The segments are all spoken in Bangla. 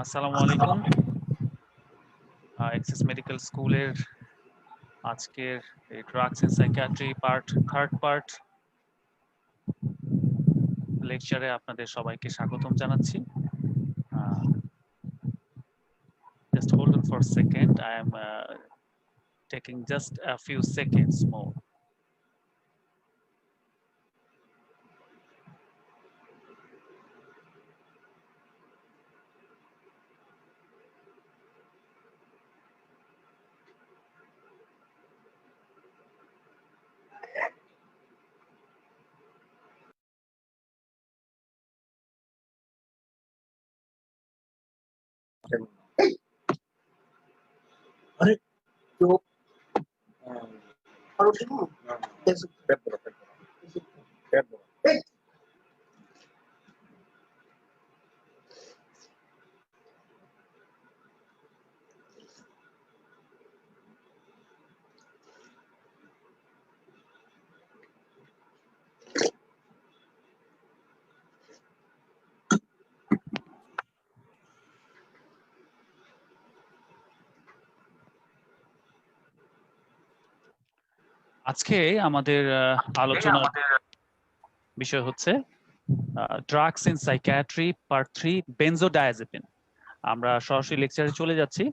আসসালামু আলাইকুম। এক্সেস মেডিকেল স্কুলের আজকের এই drugs and psychiatry third part লেকচারে আপনাদের সবাইকে স্বাগতম জানাচ্ছি। Just hold on for a second. I am taking just a few seconds more. अरे तो और उसको कैसे बैठ আজকে আমাদের আলোচনার বিষয় হচ্ছে drugs in psychiatry part 3 benzodiazepine. আমরা সরাসরি লেকচারে চলে যাচ্ছি।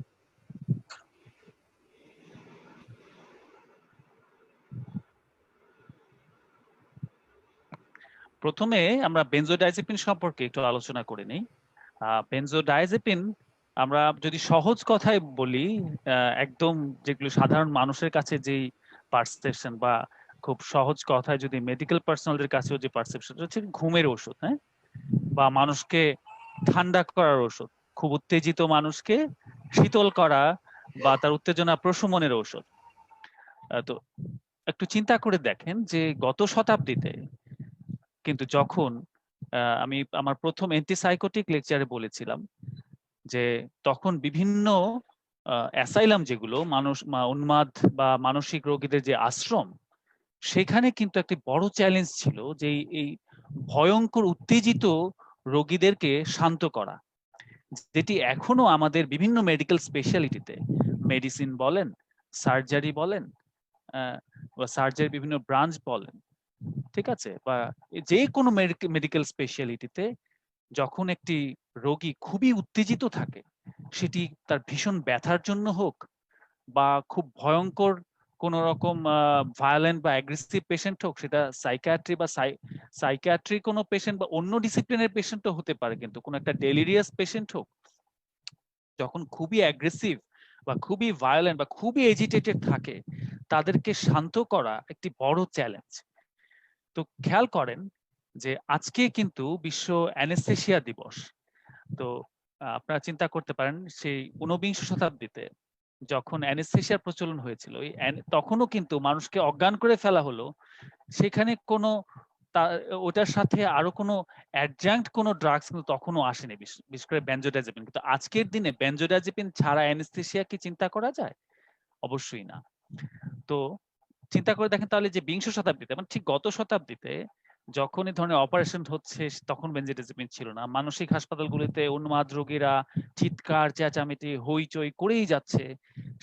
প্রথমে আমরা বেনজোডায়াজেপিন সম্পর্কে একটু আলোচনা করে নিই। বেনজোডায়াজেপিন আমরা যদি সহজ কথায় বলি, একদম যেগুলো সাধারণ মানুষের কাছে যেই পারসেপশন বা খুব সহজ কথায় যদি মেডিকেল পার্সোনালদের কাছেও যে পারসেপশন হচ্ছে ঘুমের ওষুধ, হ্যাঁ, বা মানুষকে ঠান্ডা করার ওষুধ, খুব উত্তেজিত মানুষকে শীতল করা বা তার উত্তেজনা প্রশমনের ঔষধ। তো একটু চিন্তা করে দেখেন যে গত শতাব্দীতে কিন্তু যখন আমি আমার প্রথম অ্যান্টিসাইকোটিক লেকচারে বলেছিলাম যে তখন বিভিন্ন অ্যাসাইলাম যেগুলো মানুষ উন্মাদ বা মানসিক রোগীদের যে আশ্রম, সেখানে কিন্তু একটি বড় চ্যালেঞ্জ ছিল যে এই ভয়ঙ্কর উত্তেজিত রোগীদেরকে শান্ত করা, যেটি এখনো আমাদের বিভিন্ন মেডিকেল স্পেশালিটিতে, মেডিসিন বলেন, সার্জারি বলেন, বা সার্জারি বিভিন্ন ব্রাঞ্চ বলেন, ঠিক আছে, বা যে কোনো মেডিকেল স্পেশালিটিতে যখন একটি রোগী খুবই উত্তেজিত থাকে, সেটি তার ভীষণ ব্যথার জন্য হোক বা খুব ভয়ঙ্কর কোন রকম ভায়োলেন্ট বা অ্যাগ্রেসিভ পেশেন্ট হোক, সেটা সাইকিয়াট্রি বা সাইকিয়াট্রি কোনো পেশেন্ট বা অন্য ডিসিপ্লিনের পেশেন্টও হতে পারে, কিন্তু কোনো একটা ডেলিরিয়াস পেশেন্ট হোক, যখন খুবই অ্যাগ্রেসিভ বা খুবই ভায়োলেন্ট বা খুবই এজিটেটেড থাকে, তাদেরকে শান্ত করা একটি বড় চ্যালেঞ্জ। তো খেয়াল করেন যে আজকে কিন্তু বিশ্ব অ্যানেস্থেশিয়া দিবস। তো আপনারা চিন্তা করতে পারেন সেই ঊনবিংশ শতাব্দীতে যখন অ্যানেস্থেশিয়ার প্রচলন হয়েছিল, তখনও কিন্তু মানুষকে অজ্ঞান করে ফেলা হলো, সেখানে কোনো ওটার সাথে আরো কোনো অ্যাডজাঙ্ক্ট কোনো ড্রাগস কিন্তু তখনও আসেনি, বিশেষ করে বেনজোডায়াজেপিন। কিন্তু আজকের দিনে বেনজোডায়াজেপিন ছাড়া অ্যানেস্থেশিয়া কি চিন্তা করা যায়? অবশ্যই না। তো চিন্তা করে দেখেন তাহলে যে বিংশ শতাব্দীতে, মানে ঠিক গত শতাব্দীতে যখন এই ধরনের অপারেশন হচ্ছে, তখন বেনজোডায়াজেপিন ছিল না। মানসিক হাসপাতালগুলিতে উন্মাদ রোগীরা চিৎকার চেঁচামেচি হইচই করেই যাচ্ছে,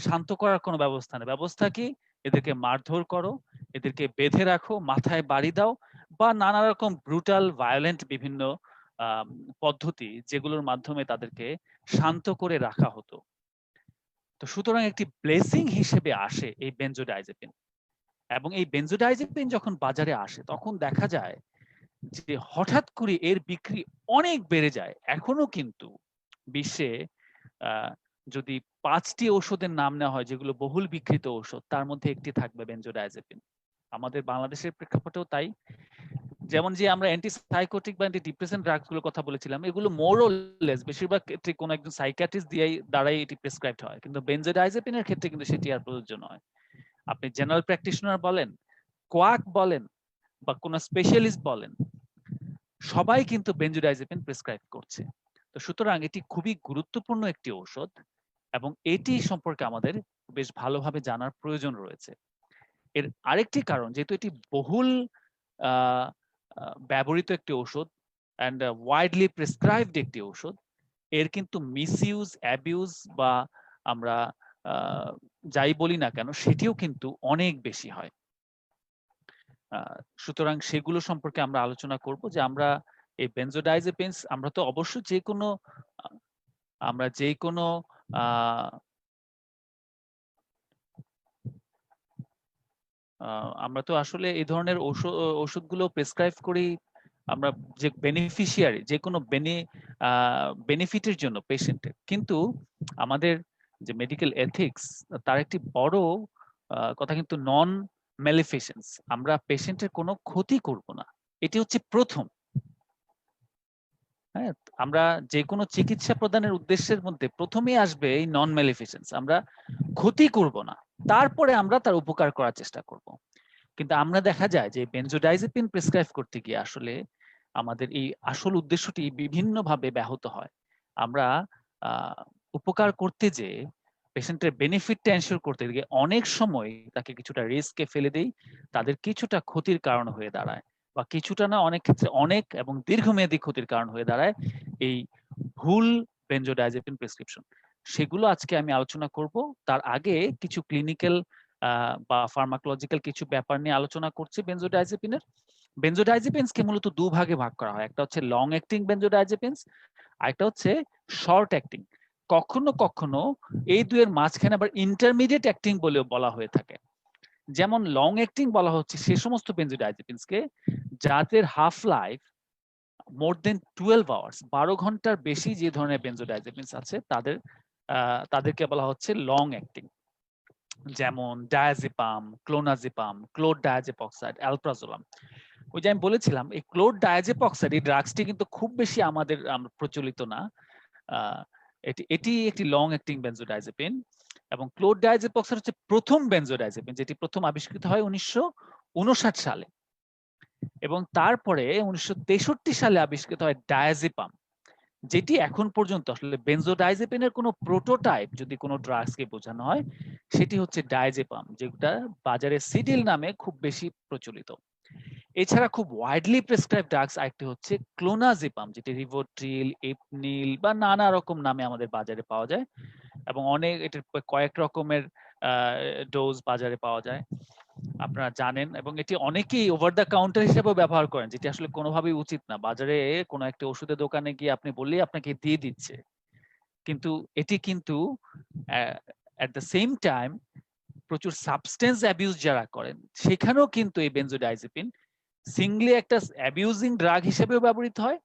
শান্ত করার কোনো ব্যবস্থা নেই। ব্যবস্থা কি? এদেরকে মারধর করো, এদেরকে বেঁধে রাখো, মাথায় বাড়ি দাও, বা নানা রকম ব্রুটাল ভায়োলেন্ট বিভিন্ন পদ্ধতি, যেগুলোর মাধ্যমে তাদেরকে শান্ত করে রাখা হতো। তো সুতরাং একটি ব্লেসিং হিসেবে আসে এই বেনজোডায়াজেপিন, এবং এই বেনজোডায়াজেপিন যখন বাজারে আসে তখন দেখা যায় যে হঠাৎ করে এর বিক্রি অনেক বেড়ে যায়। এখনো কিন্তু বিশ্বে যদি 5টি ঔষধের নাম নেওয়া হয় যেগুলো বহুল বিক্রিত ঔষধ, তার মধ্যে একটি থাকবে বেনজোডায়াজেপিন। আমাদের বাংলাদেশের প্রেক্ষাপটেও তাই। যেমন যে আমরা অ্যান্টিসাইকোটিক বা অ্যান্টিডিপ্রেসেন্ট ড্রাগস গুলোর কথা বলেছিলাম, এগুলো মোর অর লেস বেশিরভাগ ক্ষেত্রে কোনো একজন সাইকিয়াট্রিস্ট দ্বারাই এটি প্রেসক্রাইবড হয়, কিন্তু বেনজোডায়াজেপিনের ক্ষেত্রে কিন্তু সেটি আর প্রযোজ্য নয়। আপনি জেনারেল প্র্যাকটিশনার বলেন, কোয়াক বলেন, বা কোনো স্পেশালিস্ট বলেন, সবাই কিন্তু বেনজোডায়াজেপিন প্রেসক্রাইব করছে। তো সুতরাং এটি খুবই গুরুত্বপূর্ণ একটি ঔষধ, এবং এটি সম্পর্কে আমাদের বেশ ভালোভাবে জানার প্রয়োজন রয়েছে। এর আরেকটি কারণ, যেহেতু এটি বহুল ব্যবহৃত একটি ঔষধ অ্যান্ড ওয়াইডলি প্রেসক্রাইবড একটি ঔষধ, এর কিন্তু মিসইউজ, অ্যাবিউজ বা আমরা যাই বলি না কেন সেটিও কিন্তু অনেক বেশি হয়। সুতরাং সেগুলো সম্পর্কে আমরা আলোচনা করব যে আমরা এই বেনজোডাইজেপিনস আমরা তো অবশ্যই যে কোনো আমরা তো আসলে এই ধরনের ওষুধগুলো প্রেসক্রাইব করি আমরা যে বেনিফিশিয়ারি যে কোনো বেনিফিটের জন্য পেশেন্টের, কিন্তু আমাদের যে মেডিকেল এথিক্স তার একটি বড় কথা কিন্তু নন ম্যালিফিসেন্স, আমরা পেশেন্টের কোনো ক্ষতি করব না, এটি হচ্ছে প্রথম। হ্যাঁ, আমরা যে কোনো চিকিৎসা প্রদানের উদ্দেশ্যের মধ্যে প্রথমেই আসবে এই নন ম্যালিফিসেন্স, আমরা ক্ষতি করব না, তারপরে আমরা তার উপকার করার চেষ্টা করব। কিন্তু আমরা দেখা যায় যে বেনজোডাইজেপিন প্রেসক্রাইব করতে গিয়ে আসলে আমাদের এই আসল উদ্দেশ্যটি বিভিন্নভাবে ব্যাহত হয়। আমরা উপকার করতে যে পেশেন্টের বেনিফিটটা এনশিওর করতে গিয়ে অনেক সময় তাকে কিছুটা রিস্কে ফেলে দেই, তাদের কিছুটা ক্ষতির কারণ হয়ে দাঁড়ায়, বা কিছুটা না অনেক ক্ষেত্রে অনেক এবং দীর্ঘমেয়াদী ক্ষতির কারণ হয়ে দাঁড়ায় এই ভুল বেনজোডাইজেপিন প্রেসক্রিপশন। সেগুলো আজকে আমি আলোচনা করব। তার আগে কিছু ক্লিনিক্যাল বা ফার্মাকোলজিক্যাল কিছু ব্যাপার নিয়ে আলোচনা করছি বেনজোডাইজেপিনের। বেনজোডাইজেপিনসকে মূলত দুভাগে ভাগ করা হয়, একটা হচ্ছে লং অ্যাক্টিং বেনজোডাইজেপিনস, আরেকটা হচ্ছে শর্ট অ্যাক্টিং। কখনো কখনো এই দুয়ের মাঝখানে আবার ইন্টারমিডিয়েট অ্যাক্টিং বলেও বলা হয়ে থাকে। যেমন লং অ্যাক্টিং বলা হচ্ছে সে সমস্ত বেনজোডাইজেপিনসকে যাদের হাফ লাইফ মোর দেন 12 আওয়ার্স, 12 ঘন্টার বেশি যে ধরনের বেনজোডাইজেপিনস আছে তাদেরকে বলা হচ্ছে লং অ্যাক্টিং, যেমন ডায়াজিপাম, ক্লোনাজিপাম, ক্লোর ডায়াজেপক্সাইড, অ্যালপ্রাজোলাম। ওই যে আমি বলেছিলাম এই ক্লোর ডায়াজেপক্সাইড এই ড্রাগসটি কিন্তু খুব বেশি আমাদের প্রচলিত না। এটি একটি লং অ্যাক্টিং বেনজোডাইজেপিন, এবং ক্লোর ডায়াজেপক্সাইড হচ্ছে প্রথম বেনজোডাইজেপিন যেটি প্রথম আবিষ্কৃত হয় 1959 সালে, এবং তারপরে 1963 সালে আবিষ্কৃত হয় ডায়াজিপাম, যেটি এখন পর্যন্ত আসলে বেনজোডাইজেপিনের কোনো প্রোটোটাইপ যদি কোনো ড্রাগসকে বোঝানো হয় সেটি হচ্ছে ডায়াজেপাম, যেটা বাজারে সিডিল নামে খুব বেশি প্রচলিত। এছাড়া খুব ওয়াইডলি প্রেসক্রাইব ড্রাগস আরেকটি হচ্ছে ক্লোনাজিপাম, যেটি রিভোট্রিল, এপনিল বা নানা রকম নামে আমাদের বাজারে পাওয়া যায়, এবং অনেক এটার কয়েক রকমের ডোজ বাজারে পাওয়া যায় আপনারা জানেন, এবং এটি অনেকেই ওভার দ্য কাউন্টার হিসেবেও ব্যবহার করেন, যেটি আসলে কোনোভাবেই উচিত না। বাজারে কোনো একটা ওষুধের দোকানে গিয়ে আপনি বললেই আপনাকে দিয়ে দিচ্ছে, কিন্তু এটি কিন্তু এট দ্য সেম টাইম প্রচুর সাবস্টেন্স অ্যাবিউজ যারা করেন সেখানেও কিন্তু এই বেনজোডাইজেপিন সিঙ্গলি একটা অ্যাবিউজিং ড্রাগ হিসেবেও ব্যবহৃত হয়,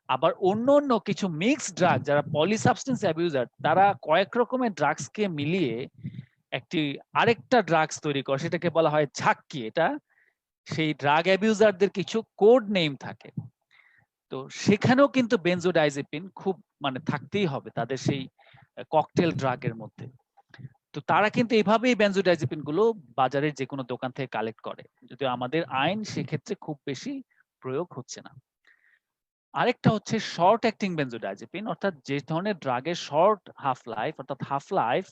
আবার অন্য অন্য কিছু মিক্স ড্রাগ যারা পলিসাবস্টেন্স অ্যাবিউজার তারা কয়েক রকমের ড্রাগসকে মিলিয়ে একটি আরেকটা ড্রাগস তৈরি করে, সেটাকে বলা হয় ঝাক্কি। এটা সেই ড্রাগ অ্যাবিউজারদের কিছু কোড নেম থাকে, তো সেখানেও কিন্তু বেনজোডাইজেপিন খুব মানে থাকতেই হবে তাদের সেই ককটেল ড্রাগের মধ্যে। তো তারা কিন্তু এইভাবেই বেনজোডাইজেপিন গুলো বাজারের যে কোনো দোকান থেকে কালেক্ট করে, যদিও আমাদের আইন সেক্ষেত্রে খুব বেশি প্রয়োগ হচ্ছে না। আরেকটা হচ্ছে শর্ট অ্যাক্টিং বেনজোডাইজেপিন, অর্থাৎ যে ধরনের ড্রাগের শর্ট হাফ লাইফ, অর্থাৎ half life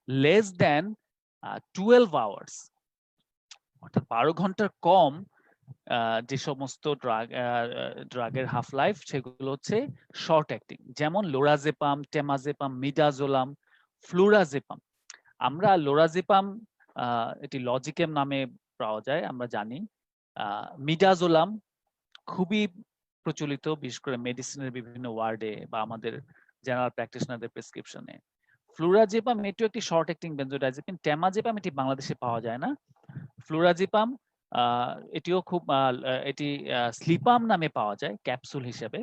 less than 12 hours, অর্থাৎ 12 ঘন্টার কম যে সমস্ত ড্রাগের হাফ লাইফ সেগুলো হচ্ছে শর্ট অ্যাক্টিং, যেমন লোরাজেপাম, টেমাজেপাম, মিডাজোলাম, ফ্লুরাজেপাম। আমরা লোরাজেপাম এটি লজিকেম নামে পাওয়া যায় আমরা জানি। মিডাজোলাম খুবই প্রচলিত, বিশেষ করে মেডিসিনের বিভিন্ন ওয়ার্ডে বা আমাদের জেনারেল প্র্যাকটিশনারদের প্রেসক্রিপশনে। ফ্লুরাজেপাম এটিও একটি শর্ট অ্যাক্টিং বেনজোডাইজেপিন। টেমাজেপাম এটি বাংলাদেশে পাওয়া যায় না। ফ্লুরাজিপাম এটিও খুব এটি স্লিপাম নামে পাওয়া যায় ক্যাপসুল হিসেবে।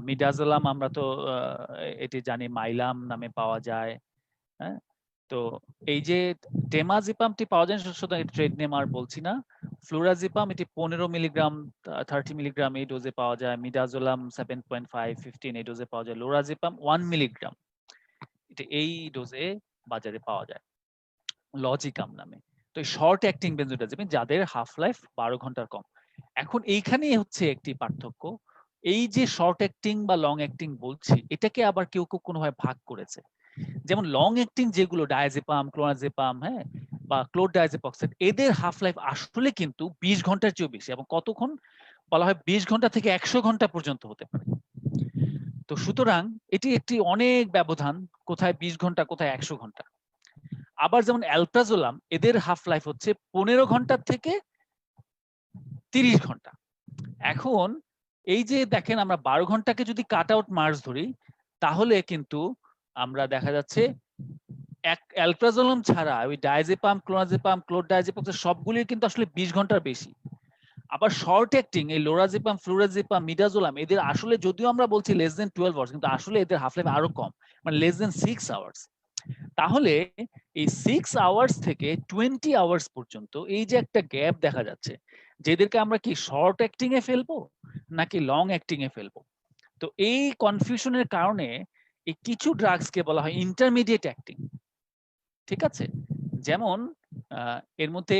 মিডাজোলাম আমরা তো এটি জানি মাইলাম নামে পাওয়া যায়। হ্যাঁ, তো এই যে টেমাজিপামটি পাওয়া যায় সুতরাং ট্রেড নেম আর বলছি না। ফ্লুরাজিপাম এটি 15 মিলিগ্রাম 30 মিলিগ্রাম এই ডোজে পাওয়া যায়। মিডাজোলাম 7.5 15 এই ডোজে পাওয়া যায়। লোরাজিপাম 1 মিলিগ্রাম এটা এই ডোজে বাজারে পাওয়া যায় লজিকাম নামে। তো শর্ট অ্যাক্টিং বেনজোডাইজেপিন যাদের হাফ লাইফ 12 ঘন্টার কম। এখন এইখানেই হচ্ছে একটি পার্থক্য, এই যে শর্ট অ্যাক্টিং বা লং অ্যাক্টিং বলছি এটাকে আবার কেউ কেউ কোনোভাবে ভাগ করেছে। যেমন লং অ্যাক্টিং যেগুলো ডায়াজেপাম, ক্লোনাজেপাম, হ্যাঁ, বা ক্লোর ডায়াজেপক্সাইড, এদের হাফ লাইফ আসলে কিন্তু 20 ঘন্টার চেয়েও বেশি, এবং কতক্ষণ বলা হয় 20 ঘন্টা থেকে 100 ঘন্টা পর্যন্ত হতে পারে। তো সুতরাং এটি একটি অনেক ব্যবধান, কোথায় 20 ঘন্টা কোথায় 100 ঘন্টা। আবার যেমন অ্যালপ্রাজোলাম, এদের হাফ লাইফ হচ্ছে 15 ঘন্টা থেকে 30 ঘন্টা। এখন এই যে দেখেন আমরা 12 ঘন্টাকে যদি কাট আউট মার্স ধরি, তাহলে কিন্তু আমরা দেখা যাচ্ছে অ্যালপ্রাজোলাম ছাড়া ওই ডায়াজেপাম, ক্লোনাজেপাম, ক্লোরডায়াজেপাম সবগুলির কিন্তু আসলে 20 ঘন্টার বেশি। আবার শর্ট অ্যাক্টিং এই লোরাজেপাম, ফ্লুরাজেপাম, মিডাজোলাম এদের আসলে যদিও আমরা বলছি লেস দেন 12 আওয়ার্স, কিন্তু আসলে এদের হাফ লাইফ আরো কম, মানে লেস দেন 6 আওয়ার্স। তাহলে এই 6 আওয়ার্স থেকে 20 আওয়ার্স পর্যন্ত এই যে একটা গ্যাপ দেখা যাচ্ছে, যেদেরকে আমরা কি শর্ট অ্যাক্টিং এ ফেলবো নাকি লং অ্যাক্টিং এ ফেলবো। তো এই কনফিউশনের কারণে এই কিছু ড্রাগসকে বলা হয় ইন্টারমিডিয়েট অ্যাক্টিং। ঠিক আছে, যেমন এর মধ্যে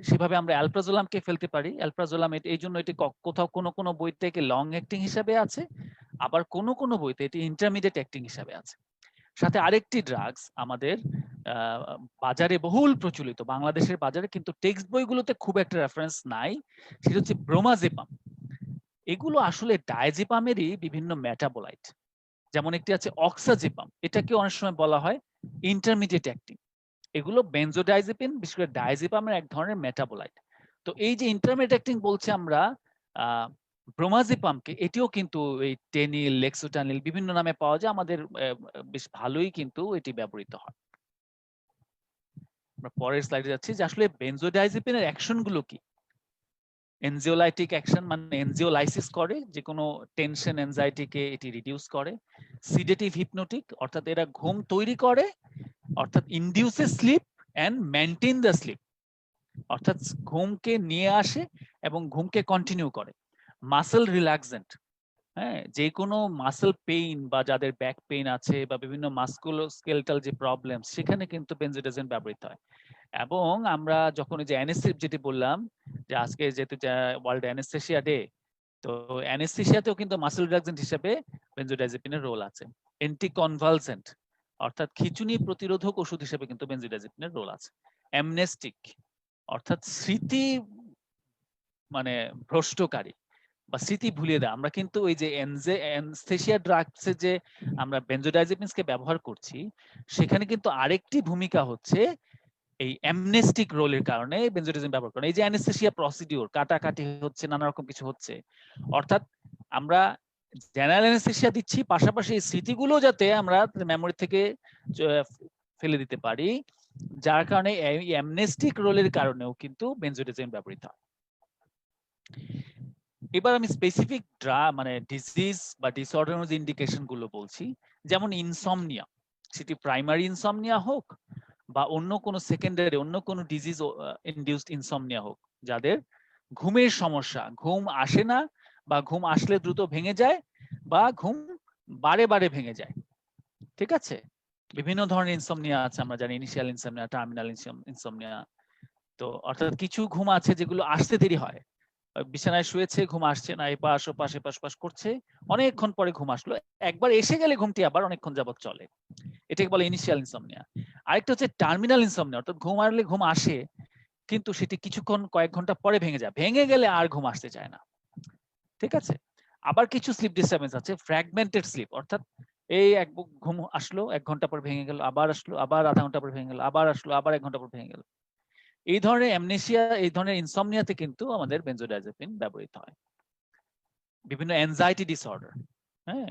সেভাবে আমরা অ্যালপ্রাজোলামকে ফেলতে পারি। অ্যালপ্রাজোলাম এই জন্য এটি কোথাও কোনো কোনো বইতে লং অ্যাক্টিং হিসাবে আছে, আবার কোনো কোনো বইতে এটি ইন্টারমিডিয়েট অ্যাক্টিং হিসাবে আছে। সাথে আরেকটি ড্রাগস আমাদের বাজারে বহুল প্রচলিত, বাংলাদেশের বাজারে কিন্তু টেক্সট বইগুলোতে খুব একটা রেফারেন্স নাই, সেটা হচ্ছে ব্রোমাজেপাম। এগুলো আসলে ডায়াজেপামেরই বিভিন্ন মেটাবোলাইট। যেমন একটি আছে অক্সাজেপাম, এটাকে অনেক সময় বলা হয় ইন্টারমিডিয়েট অ্যাক্টিং। এগুলো বেনজোডাইজেপিন, বিশেষ করে ডায়াজেপামের এক ধরনের মেটাবোলাইট। তো এই যে ইন্টারমিডিয়েট অ্যাক্টিং বলছে আমরা ব্রোমাজেপামকে, এটিও কিন্তু এই টেনিল, লেক্সোটানিল বিভিন্ন নামে পাওয়া যায়, আমাদের বেশ ভালোই কিন্তু এটি ব্যবহৃত হয়। আমরা পরের স্লাইডে যাচ্ছি যে আসলে বেনজোডাইজেপিনের অ্যাকশন গুলো কি। এনজিওলাইটিক অ্যাকশন মানে এনজিওলাইসিস করে, যে কোনো টেনশন এনজাইটিকে এটি রিডিউস করে। সিডেটিভ হিপনোটিক অর্থাৎ এরা ঘুম তৈরি করে, অর্থাৎ induces sleep and maintain the sleep, অর্থাৎ ঘুমকে নিয়ে আসে এবং ঘুমকে কন্টিনিউ করে। মাসেল রিল্যাক্সেন্ট, হ্যাঁ, যে কোনো মাসেল পেইন বা যাদের ব্যাক পেইন আছে বা বিভিন্ন মাস্কুলোস্কেলেটাল যে প্রবলেম, সেখানে কিন্তু বেনজোডাইজেপিন ব্যবহৃত হয়। এবং আমরা যখন এই যে অ্যানেস্থেসিয়া যেটি বললাম যে আজকে যেহেতু ওয়ার্ল্ড অ্যানেস্থেসিয়া ডে, তো অ্যানেস্থেসিয়াতেও কিন্তু মাসেল রিল্যাক্সেন্ট হিসেবে বেনজোডাইজেপিনের রোল আছে। অ্যান্টিকনভালসেন্ট অর্থাৎ খিঁচুনি প্রতিরোধক ওষুধ হিসেবে কিন্তু বেনজোডাইজেপিনের রোল আছে। অ্যামনেস্টিক অর্থাৎ স্মৃতি মানে ভ্রষ্টকারী বা স্মৃতি ভুলিয়ে দেয়। আমরা কিন্তু ওই যে অ্যানেস্থেসিয়া ড্রাগসে যে আমরা বেনজোডাইজেপিনসকে ব্যবহার করছি, সেখানে কিন্তু আরেকটি ভূমিকা হচ্ছে এই অ্যামনেস্টিক রোলের কারণে বেনজোডাইজেপিন ব্যবহার করেন। এই যে অ্যানেস্থেসিয়া প্রসিডিউর, কাটাকাটি হচ্ছে, নানা রকম কিছু হচ্ছে, অর্থাৎ আমরা জেনারেল অ্যানেস্থেসিয়া দিচ্ছি, পাশাপাশি এই স্মৃতিগুলো যাতে আমরা মেমোরি থেকে ফেলে দিতে পারি, যার কারণে এই অ্যামনেস্টিক রোলের কারণেও কিন্তু বেনজোডাইজেপিন ব্যবহৃত হয়। এবার আমি স্পেসিফিক মানে ডিজিজ বা ডিসঅর্ডার অনুযায়ী ইন্ডিকেশন গুলো বলছি। যেমন ইনসমনিয়া, সেটি প্রাইমারি ইনসমনিয়া হোক বা অন্য কোনো সেকেন্ডারি অন্য কোনো ডিজিজ ইনডিউসড ইনসমনিয়া হোক, যাদের ঘুমের সমস্যা, ঘুম আসে না বা ঘুম আসলে দ্রুত ভেঙে যায় বা ঘুম বারে বারে ভেঙে যায়। ঠিক আছে, বিভিন্ন ধরনের ইনসমনিয়া আছে, আমরা জানি ইনিশিয়াল ইনসমনিয়া, টার্মিনাল ইনসমনিয়া। তো অর্থাৎ কিছু ঘুম আছে যেগুলো আসতে দেরি হয়, বিছানায় শুয়েছে ঘুম আসছে না, এপাশ ওপাশ এপাশ ওপাশ করছে, অনেকক্ষণ পরে ঘুম আসলো, একবার এসে গেলে ঘুমটি আবার অনেকক্ষণ যাবত চলে, এটাকে বলে ইনিশিয়াল ইনসমনিয়া। আরেকটা হচ্ছে টার্মিনাল ইনসমনিয়া, অর্থাৎ ঘুম আসলে ঘুম আসে কিন্তু সেটি কিছুক্ষণ কয়েক ঘন্টা পরে ভেঙে যায়, ভেঙে গেলে আর ঘুম আসতে চায় না। ঠিক আছে, আবার কিছু স্লিপ ডিস্টারবেন্স আছে, ফ্র্যাগমেন্টেড স্লিপ, অর্থাৎ এই এক ঘুম আসলো 1 ঘন্টা পর ভেঙে গেল, আবার আসলো, আবার আধা ঘন্টা পর ভেঙে গেল, আবার আসলো, আবার 1 ঘন্টা পর ভেঙে গেল। এই ধরনের অ্যামনেসিয়া, এই ধরনের ইনসমনিয়াতে কিন্তু আমাদের বেনজোডাইজেপিন ব্যবহৃত হয়। বিভিন্ন অ্যাংজাইটি ডিসঅর্ডার, হ্যাঁ,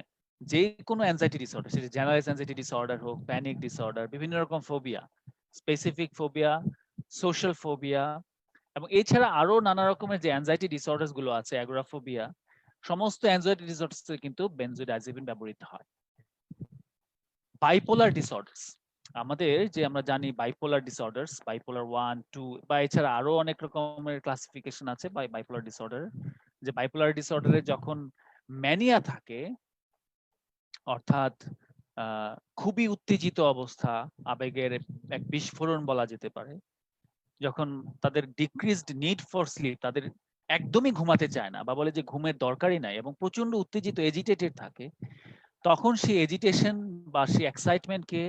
যে কোনো অ্যাংজাইটি ডিসঅর্ডার, সেটা জেনারেলাইজড অ্যাংজাইটি ডিসঅর্ডার হোক, প্যানিক ডিসঅর্ডার, বিভিন্ন রকম phobia, specific phobia, social phobia, এবং এছাড়া আরো নানা রকমের যে অ্যাংজাইটি ডিসঅর্ডারস গুলো আছে, অ্যাগোরাফোবিয়া, সমস্ত অ্যাংজাইটি ডিসঅর্ডারসে কিন্তু বেনজোডাইজেপিন ব্যবহৃত হয়। বাইপোলার ডিসঅর্ডারস, আমাদের যে আমরা জানি বাইপোলার ডিসঅর্ডারস, বাইপোলার 1, 2 বা এছাড়া আরো অনেক রকমের ক্লাসিফিকেশন আছে বাইপোলার ডিসঅর্ডার। যে বাইপোলার ডিসঅর্ডারে যখন ম্যানিয়া থাকে, অর্থাৎ খুবই উত্তেজিত অবস্থা, আবেগের এক বিস্ফোরণ বলা যেতে পারে, যখন তাদের ডিক্রিজড নিড ফর স্লিপ, তাদের একদমই ঘুমাতে চায় না বা বলে যে ঘুমের দরকারই নাই এবং প্রচন্ড উত্তেজিত এজিটেটেড থাকে, তখন সেই এজিটেশন বা সেই এক্সাইটমেন্টকে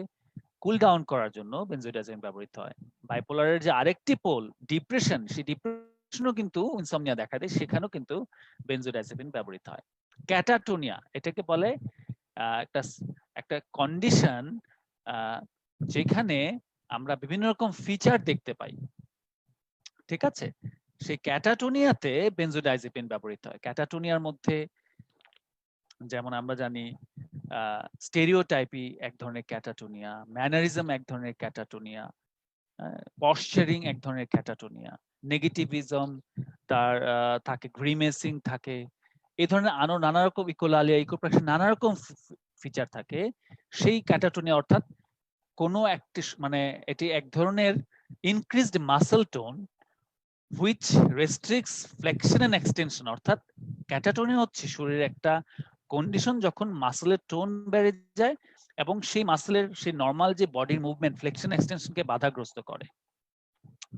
কুল ডাউন করার জন্য বেনজোডাইজেপিন ব্যবহৃত হয়। বাইপোলারের যে আরেকটি পোল ডিপ্রেশন, সেই ডিপ্রেশনও কিন্তু ইনসমনিয়া দেখা দেয়, সেখানেও কিন্তু বেনজোডাইজেপিন ব্যবহৃত হয়। ক্যাটাটোনিয়া, এটাকে বলে একটা একটা কন্ডিশন যেখানে আমরা বিভিন্ন রকম ফিচার দেখতে পাই, ঠিক আছে? সেই ক্যাটাটোনিয়াতে বেনজোডাইজেপিন ব্যবহৃত হয়। ক্যাটাটোনিয়ার মধ্যে যেমন আমরা জানি স্টেরিওটাইপি এক ধরনের ক্যাটাটোনিয়া, ম্যানারিজম এক ধরনের ক্যাটাটোনিয়া, পশ্চারিং এক ধরনের ক্যাটাটোনিয়া, নেগেটিভিজম তার থাকে, গ্রিমেসিং থাকে, এই ধরনের আরো নানা রকম ইকোলালিয়া, ইকোপ্রেশন, নানা রকম ফিচার থাকে সেই ক্যাটাটোনিয়া। অর্থাৎ কোনো একটি মানে এটি এক ধরনের increased muscle tone which restricts flexion and extension. অর্থাৎ ক্যাটাটোনিয়া হচ্ছে শরীরের একটা কন্ডিশন যখন মাসলের টোন বেড়ে যায় এবং সেই মাসলের সেই নর্মাল যে বডির মুভমেন্ট ফ্লেকশন এক্সটেনশনকে বাধাগ্রস্ত করে,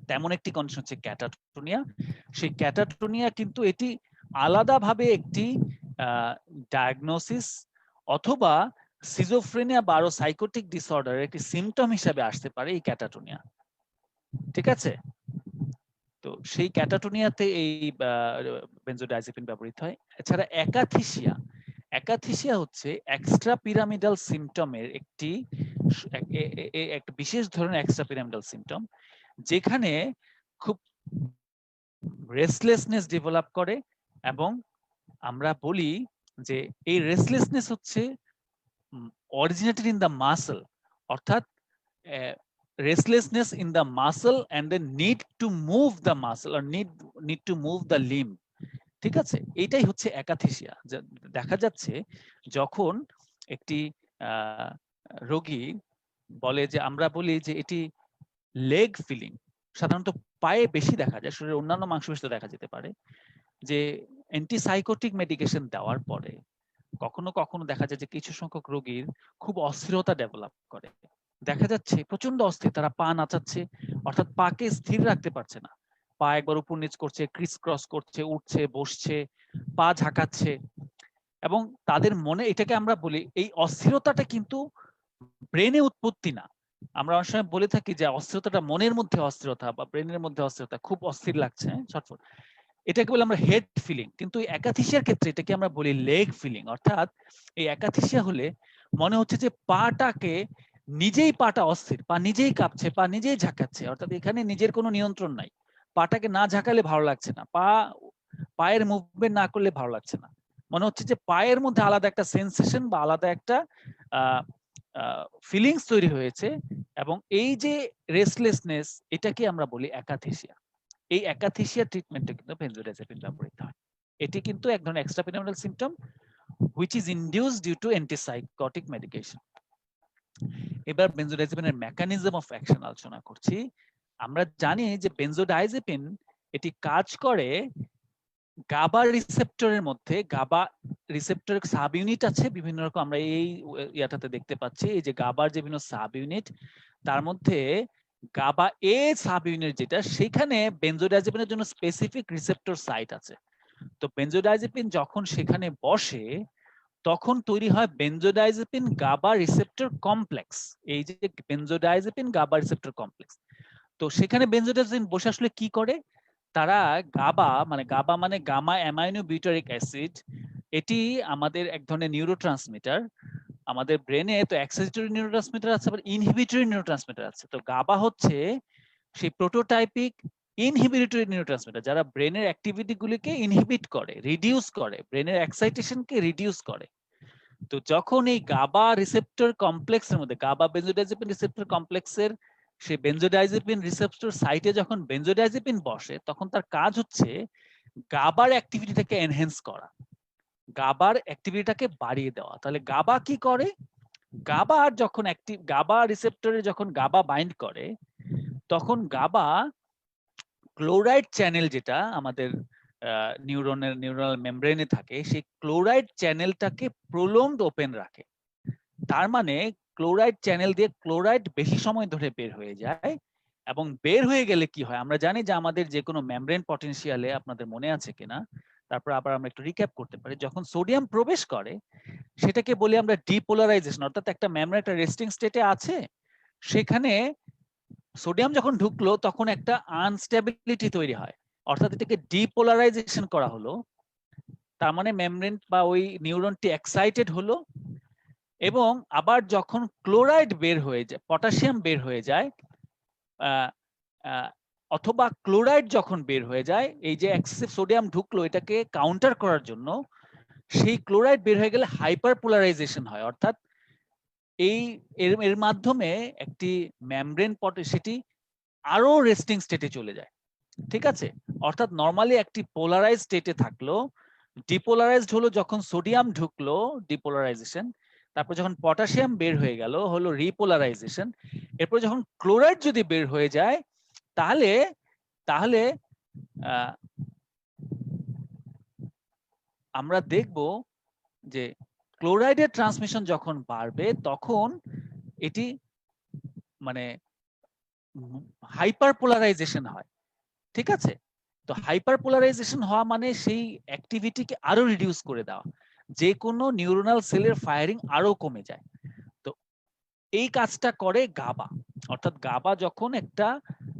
তেমন একটি কন্ডিশন হচ্ছে ক্যাটাটোনিয়া। সেই ক্যাটাটোনিয়া কিন্তু এটি আলাদাভাবে একটি ডায়াগনোসিস অথবা সিজোফ্রেনিয়া বা আরো সাইকোটিক ডিসঅর্ডারের একটি সিমটম হিসাবে আসতে পারে এই ক্যাটাটোনিয়া, ঠিক আছে? তো সেই ক্যাটাটোনিয়াতে এই বেনজোডাইজেপিন ব্যবহৃত হয়। এছাড়া একাথিসিয়া, একাথিসিয়া হচ্ছে এক্সট্রা পিরামিডাল সিমটমের একটি একটা বিশেষ ধরনের এক্সট্রা পিরামিডাল সিমটম, যেখানে খুব রেস্টলেসনেস ডেভেলপ করে এবং আমরা বলি যে এই রেস্টলেসনেস হচ্ছে অরিজিনেটেড ইন দ্য মাসল, অর্থাৎ restlessness in the muscle and the need to move the muscle or need to move the limb, ঠিক আছে? এইটাই হচ্ছে একাথিসিয়া। দেখা যাচ্ছে যখন একটি রোগী বলে যে, আমরা বলি যে এটি লেগ ফিলিং, সাধারণত পায়ে বেশি দেখা যায়, শরীরের অন্যান্য মাংসপেশিতে দেখা যেতে পারে, যে অ্যান্টিসাইকোটিক মেডিকেশন দেওয়ার পরে কখনো কখনো দেখা যায় যে কিছু সংখ্যক রোগীর খুব অস্থিরতা ডেভেলপ করে। দেখা যাচ্ছে প্রচন্ড অস্থির, তারা পা নাচাচ্ছে, অর্থাৎ পাকে স্থির রাখতে পারছে না, পা একবার উপর নিচ করছে, ক্রিস ক্রস করছে, উঠছে, বসছে, পা ঝাঁকাচ্ছে, এবং তাদের মনে, এটাকে আমরা বলি এই অস্থিরতাটা কিন্তু ব্রেনে উৎপত্তি না। আমরা অনেক সময় বলে থাকি যে অস্থিরতাটা মনের মধ্যে অস্থিরতা বা ব্রেনের মধ্যে অস্থিরতা, খুব অস্থির লাগছে, ছটফট, এটাকে বলে আমরা হেড ফিলিং। কিন্তু একাথিসিয়ার ক্ষেত্রে এটাকে আমরা বলি লেগ ফিলিং। অর্থাৎ এই একাথিসিয়া হলে মনে হচ্ছে যে পাটাকে নিজেই, পাটা অস্থির, পা নিজেই কাঁপছে, পা নিজেই ঝাঁকাচ্ছে, অর্থাৎ এখানে নিজের কোনো নিয়ন্ত্রণ নাই, পাটাকে না ঝাঁকালে ভালো লাগছে না, পায়ের মুভমেন্ট না করলে ভালো লাগছে না, মনে হচ্ছে যে পায়ের মধ্যে আলাদা একটা সেন্সেশন বা আলাদা একটা ফিলিংস তৈরি হয়েছে, এবং এই যে রেস্টলেসনেস, এটাকে আমরা বলি একাথিসিয়া। এই একাথিসিয়া ট্রিটমেন্টে কিন্তু বেনজোডাইজেপিন ব্যবহৃত হয়। এটি কিন্তু এক ধরনের extra pyramidal symptom which is induced due to antipsychotic medication. এবার বেনজোডাইজেপিনের মেকানিজম অফ অ্যাকশন আলোচনা করছি। আমরা জানি যে বেনজোডাইজেপিন এটি কাজ করে গাবা রিসেপ্টরের মধ্যে। গাবা রিসেপ্টরের সাব ইউনিট আছে বিভিন্ন রকম, আমরা এই ইয়াটাতে দেখতে পাচ্ছি, এই যে গাবার যে বিভিন্ন সাব ইউনিট, তার মধ্যে গাবা এ সাব ইউনিট যেটা, সেখানে বেনজোডাইজেপিনের জন্য স্পেসিফিক রিসেপ্টর সাইট আছে। তো বেনজোডাইজেপিন যখন সেখানে বসে তখন তৈরি হয় বেনজোডাইজেপিন গাবা রিসেপ্টর কমপ্লেক্স। এই যে বেনজোডাইজেপিন গাবা রিসেপ্টর কমপ্লেক্স, তো সেখানে বেনজোডাইজেপিন বসে আসলে কি করে, তারা গাবা মানে গামা অ্যামাইনো বিউটারিক অ্যাসিড, এটি আমাদের এক ধরনের নিউরোট্রান্সমিটার। আমাদের ব্রেনে তো এক্সাইটরি নিউরোট্রান্সমিটার আছে, আবার ইনহিবিটরি নিউরোট্রান্সমিটার আছে। তো গাবা হচ্ছে সেই প্রোটোটাইপিক ইনহিবিটরি নিউরোট্রান্সমিটার, যারা ব্রেনের অ্যাক্টিভিটি গুলিকে ইনহিবিট করে, রিডিউস করে, ব্রেনের এক্সাইটেশনকে রিডিউস করে। তো যখন এই গাবা রিসেপ্টর কমপ্লেক্সের মধ্যে, গাবা বেনজোডাইজেপিন রিসেপ্টর কমপ্লেক্সের সেই বেনজোডাইজেপিন রিসেপ্টর সাইটে যখন বেনজোডাইজেপিন বসে, তখন তার কাজ হচ্ছে গাবার অ্যাক্টিভিটিটাকে এনহ্যান্স করা, গাবার অ্যাক্টিভিটিটাকে বাড়িয়ে দেওয়া। তাহলে গাবা কি করে, গাবা যখন গাবা রিসেপ্টরে যখন গাবা বাইন্ড করে, তখন গাবা ক্লোরাইড চ্যানেল যেটা আমাদের নিউরাল মেমব্রেনে থাকে, সেই ক্লোরাইড চ্যানেলটাকে প্রোলংড ওপেন রাখে। তার মানে ক্লোরাইড চ্যানেল দিয়ে ক্লোরাইড বেশি সময় ধরে বের হয়ে যায়, এবং বের হয়ে গেলে কি হয় আমরা জানি যে আমাদের যে কোনো মেমব্রেন পটেনশিয়ালে, আপনাদের মনে আছে কিনা, তারপর আবার আমরা একটু রিক্যাপ করতে পারি, যখন সোডিয়াম প্রবেশ করে সেটাকে বলি আমরা ডিপোলারাইজেশন। অর্থাৎ একটা মেমব্রেন একটা রেস্টিং স্টেটে আছে, সেখানে সোডিয়াম যখন ঢুকলো তখন একটা আনস্টেবিলিটি তৈরি হয়, অর্থাৎ এটাকে ডিপোলারাইজেশন করা হলো। তার মানে মেমব্রেন বা ওই নিউরনটি এক্সাইটেড হলো, এবং আবার যখন ক্লোরাইড বের হয়ে যায়, পটাশিয়াম বের হয়ে যায়, অথবা ক্লোরাইড যখন বের হয়ে যায়, এই যে এক্সেসিভ সোডিয়াম ঢুকলো এটাকে কাউন্টার করার জন্য সেই ক্লোরাইড বের হয়ে গেলে হাইপার পোলারাইজেশন হয়, অর্থাৎ এই এর মাধ্যমে একটি মেমব্রেন সেটি আরো রেস্টিং স্টেটে চলে যায়। ঠিক আছে, অর্থাৎ নরমালি একটি পোলারাইজ স্টেটে থাকলো, ডিপোলারাইজড হলো যখন সোডিয়াম ঢুকলো ডিপোলারাইজেশন, তারপর যখন পটাশিয়াম বের হয়ে গেল হলো রিপোলারাইজেশন, এরপর যখন ক্লোরাইড যদি বের হয়ে যায় তাহলে তাহলে আমরা দেখব যে ক্লোরাইডের ট্রান্সমিশন যখন বাড়বে তখন এটি মানে হাইপার পোলারাইজেশন হয়। ঠিক আছে, তো হাইপার পোলারাইজেশন হওয়া মানে সেই অ্যাক্টিভিটিকে আরো রিডিউস করে দেওয়া, যে কোনো নিউরোনাল সেলের ফায়ারিং আরো কমে যায়। তো এই কাজটা করে গাবা, অর্থাৎ গাবা যখন একটা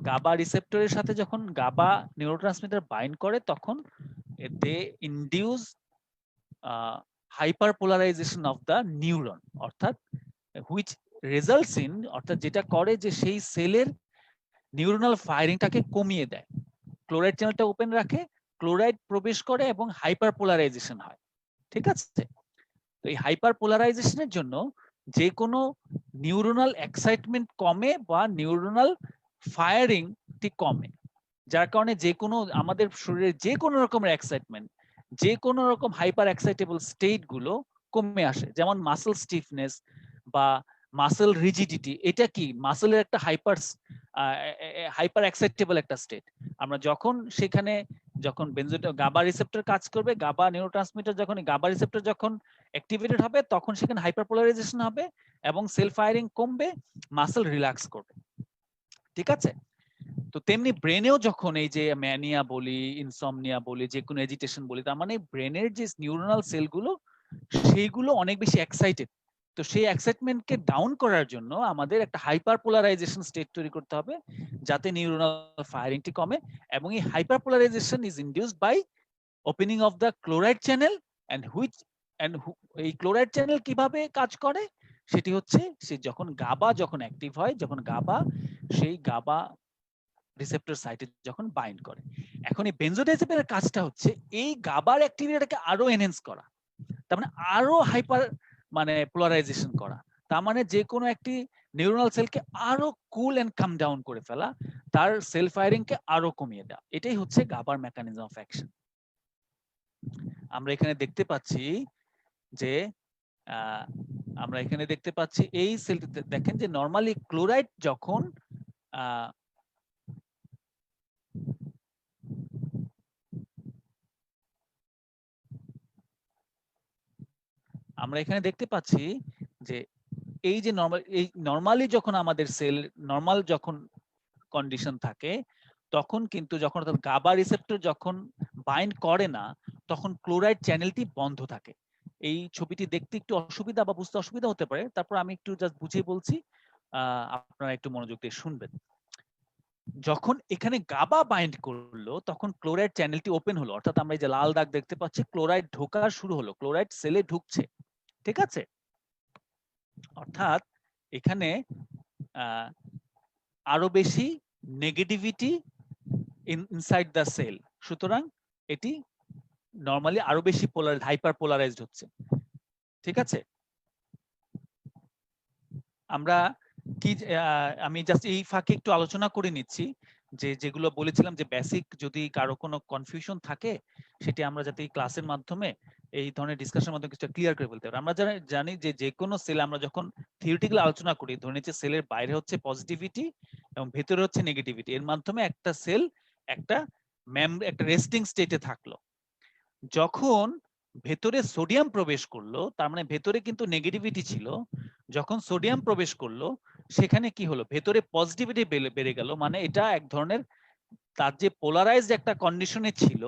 গাবা রিসেপ্টরের সাথে যখন গাবা নিউরোট্রান্সমিটার বাইন্ড করে তখন they induce hyperpolarization of the neuron, অর্থাৎ হুইচ রেজাল্টস ইন, অর্থাৎ যেটা করে যে সেই সেলের নিউরোনাল ফায়ারিংটাকে কমিয়ে দেয়। ক্লোরাইড চ্যানেলটা ওপেন রাখে, ক্লোরাইড প্রবেশ করে এবং হাইপার পোলারাইজেশন হয়। ঠিক আছে, তো এই হাইপার পোলারাইজেশনের জন্য যে কোনো নিউরোনাল এক্সাইটমেন্ট কমে বা নিউরোনাল ফায়ারিংটি কমে, যার কারণে যে কোনো আমাদের শরীরে যে কোনো রকমের এক্সাইটমেন্ট, যে কোনো রকম হাইপার এক্সাইটেবল স্টেট গুলো কমে আসে, যেমন মাসেল স্টিফনেস বা মাসেল রিজিডিটি। এটা কি মাসেলের একটা হাইপার এক্সাইটেবল একটা স্টেট। আমরা যখন সেখানে যখন গাবা রিসেপ্টর কাজ করবে, গাবা নিউরোট্রান্সমিটার যখন গাবা রিসেপ্টর যখন অ্যাক্টিভেটেড হবে তখন সেখানে হাইপার পোলারাইজেশন হবে এবং সেল ফায়ারিং কমবে, মাসেল রিল্যাক্স করবে। ঠিক আছে, তো তেমনি ব্রেনেও যখন এই যে ম্যানিয়া বলি, ইনসমনিয়া বলি, যে কোনো এজিটেশন বলি, তার মানে ব্রেনের যে নিউরোনাল সেলগুলো সেইগুলো অনেক বেশি এক্সাইটেড। তো সেই এক্সাইটমেন্টকে ডাউন করার জন্য আমাদের একটা হাইপার পোলারাইজেশন স্টেট তৈরি করতে হবে যাতে নিউরোনাল ফায়ারিংটি কমে, এবং এই hyper polarization is induced by opening of the chloride channel and এই ক্লোরাইড চ্যানেল কিভাবে কাজ করে সেটি হচ্ছে সে যখন গাবা যখন অ্যাক্টিভ হয়, যখন গাবা সেই গাবা রিসেপ্টর সাইটে যখন বাইন্ড করে। এখন এই বেনজোডাইজেপিনের কাজটা হচ্ছে এই গাবার অ্যাক্টিভিটিটাকে আরো এনহ্যান্স করা, তার মানে আরো হাইপার পোলারাইজেশন করা, তার মানে যে কোনো একটি নিউরোনাল সেলকে আরো কুল এন্ড কাম ডাউন করে ফেলা, তার সেল ফায়ারিং কে আরো কমিয়ে দেওয়া, এটাই হচ্ছে গাবার মেকানিজম অফ অ্যাকশন। আমরা এখানে দেখতে পাচ্ছি যে আমরা এখানে দেখতে পাচ্ছি এই সেলটিতে দেখেন যে নরমালি ক্লোরাইড যখন আমরা এখানে দেখতে পাচ্ছি যে এই যে নরমালি যখন আমাদের সেল নরমাল যখন কন্ডিশন থাকে তখন কিন্তু যখন গাবা রিসেপ্টর যখন বাইন্ড করে না তখন ক্লোরাইড চ্যানেলটি বন্ধ থাকে। এই ছবিটি দেখতে একটু অসুবিধা বা বুঝতে অসুবিধা হতে পারে, তারপর আমি একটু জাস্ট বুঝিয়ে বলছি, আপনারা একটু মনোযোগ দিয়ে শুনবেন। যখন এখানে গাবা বাইন্ড করলো তখন ক্লোরাইড চ্যানেলটি ওপেন হলো, অর্থাৎ আমরা এই যে লাল দাগ দেখতে পাচ্ছি ক্লোরাইড ঢোকা শুরু হলো, ক্লোরাইড সেলে ঢুকছে। ঠিক আছে, অর্থাৎ এখানে আরো বেশি নেগেটিভিটি ইনসাইড দ্য সেল, সুতরাং এটি নরমালি আরো বেশি হাইপার পোলারাইজড হচ্ছে। ঠিক আছে, আমরা কি আমি জাস্ট এই ফাঁকে একটু আলোচনা করে নিচ্ছি যে যেগুলো বলেছিলাম যে বেসিক যদি কারো কোনো কনফিউশন থাকে সেটি আমরা যাতে এই ক্লাসের মাধ্যমে এই ধরনের ডিসকাশনের মাধ্যমে কিছু ক্লিয়ার করে ফেলতে পারি। আমরা জানি যে যে কোনো সেল আমরা যখন থিওরিটিক্যালি আলোচনা করি, ধরে নিচ্ছি সেলের বাইরে হচ্ছে পজিটিভিটি এবং ভেতরে হচ্ছে নেগেটিভিটি, এর মাধ্যমে একটা সেল একটা রেস্টিং স্টেটে থাকলো। যখন ভেতরে সোডিয়াম প্রবেশ করলো তার মানে ভেতরে কিন্তু নেগেটিভিটি ছিল, যখন সোডিয়াম প্রবেশ করলো সেখানে কি হলো, ভেতরে পজিটিভিটি বেড়ে গেল, মানে এটা এক ধরনের তার যে পোলারাইজড একটা কন্ডিশনে ছিল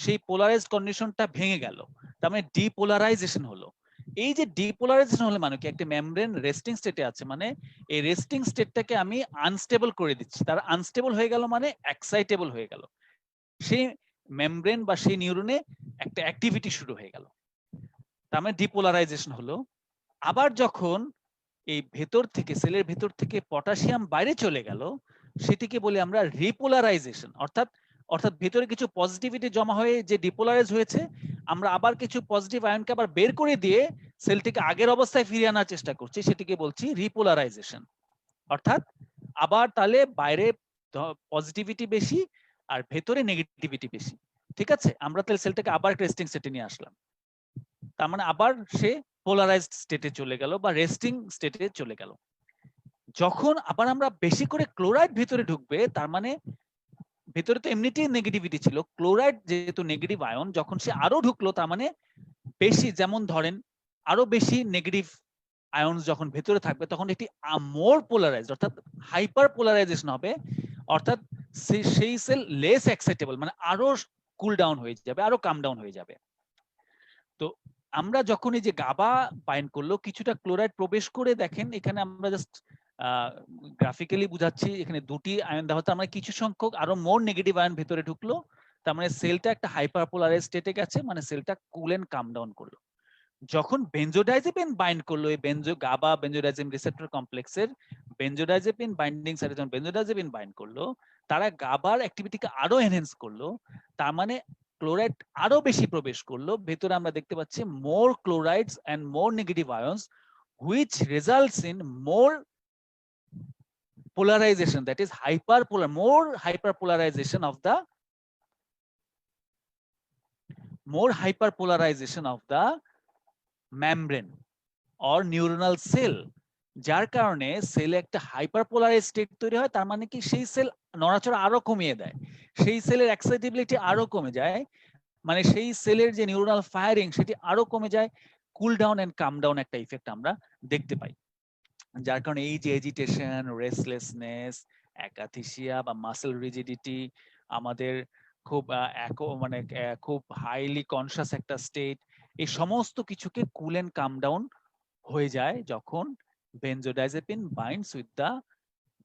সেই পোলারাইজড কন্ডিশনটা ভেঙে গেল, তার মানে ডিপোলারাইজেশন হলো। এই যে ডিপোলারাইজেশন হলে মানে কি একটা মেমব্রেন রেস্টিং স্টেটে আছে, মানে এই রেস্টিং স্টেটটাকে আমি আনস্টেবল করে দিচ্ছি, তার আনস্টেবল হয়ে গেল মানে এক্সাইটেবল হয়ে গেল, সেই মেমব্রেন বা সেই নিউরনে একটা অ্যাক্টিভিটি শুরু হয়ে গেল, তার মানে ডিপোলারাইজেশন হলো। আবার যখন এই ভেতর থেকে সেলের ভেতর থেকে পটাশিয়াম বাইরে চলে গেল, সেটিকে বলি আমরা রিপোলারাইজেশন। অর্থাৎ অর্থাৎ ভেতরে কিছু পজিটিভিটি জমা হয়ে যে ডিপোলারাইজ হয়েছে, আমরা আবার কিছু পজিটিভ আয়নকে আবার বের করে দিয়ে সেলটিকে আগের অবস্থায় ফিরিয়ে আনার চেষ্টা করছি, সেটিকে বলছি রিপোলারাইজেশন। অর্থাৎ আবার তাহলে বাইরে পজিটিভিটি বেশি আর ভেতরে নেগেটিভিটি বেশি। ঠিক আছে, আমরা তাহলে সেলটাকে আবার রেস্টিং স্টেটে নিয়ে আসলাম। তার মানে আবার সে পোলারাইজড স্টেটে চলে গেল বা রেস্টিং স্টেটে চলে গেল। যখন আবার আমরা বেশি করে ক্লোরাইড ভেতরে ঢুকবে, তার মানে ভেতরে তো এমনিতেই নেগেটিভিটি ছিল, ক্লোরাইড যেহেতু নেগেটিভ আয়ন, যখন সে আরো ঢুকলো তার মানে বেশি, যেমন ধরেন আরো বেশি নেগেটিভ আয়ন যখন ভেতরে থাকবে তখন এটি মোর পোলারাইজড অর্থাৎ হাইপার পোলারাইজেশন হবে। অর্থাৎ সেই সেল লেস এক্সাইটেবল, মানে আরো কুল ডাউন হয়ে যাবে, আরো কাম ডাউন হয়ে যাবে। তো আমরা যখন এই যে গাবা বাইন্ড করলো, কিছুটা ক্লোরাইড প্রবেশ করে, দেখেন এখানে আমরা জাস্ট গ্রাফিক্যালি বুঝাচ্ছি, এখানে দুটি আয়ন দেওয়া হতো, আমরা কিছু সংখ্যক আরো মোর নেগেটিভ আয়ন ভেতরে ঢুকলো, তার মানে সেলটা একটা হাইপার পোলারাইজ স্টেটে গেছে, মানে সেলটা কুল এন্ড কাম ডাউন করলো। যখন বেনজোডাইজেপিন বাইন্ড করলো এই গাবা বেনজোডাইজেপিন রিসেপ্টর কমপ্লেক্সের বেনজোডাইজেপিন বাইন্ডিং সাইটে যখন বেনজোডাইজেপিন বাইন্ড করলো, তারা গাবার অ্যাক্টিভিটিকে আরো এনহ্যান্স করলো, তার মানে ক্লোরাইড আরো বেশি প্রবেশ করলো ভেতরে। আমরা দেখতে পাচ্ছি more chlorides and more negative ions which results in more polarization, that is more hyperpolarization of the membrane or neuronal cell, যার কারণে সেলে একটা হাইপারপোলারাইজ স্টেট তৈরি হয়। তার মানে কি সেই সেল নড়াচড়া আরো কমিয়ে দেয়, সেই সেলের এক্সাইটেবিলিটি আরো কমে যায়, মানে সেই সেলের যে নিউরনাল ফায়ারিং সেটি আরো কমে যায়, cool down and calm down একটা ইফেক্ট আমরা দেখতে পাই। যার কারণে এই যে এজিটেশন, রেস্টলেসনেস, অ্যাকাথিসিয়া বা মাসেল রিজিডিটি, আমাদের খুব মানে খুব হাইলি কনসিয়াস একটা স্টেট, এই সমস্ত কিছুকে কুল এন্ড কাম ডাউন হয়ে যায় যখন benzodiazepine binds with the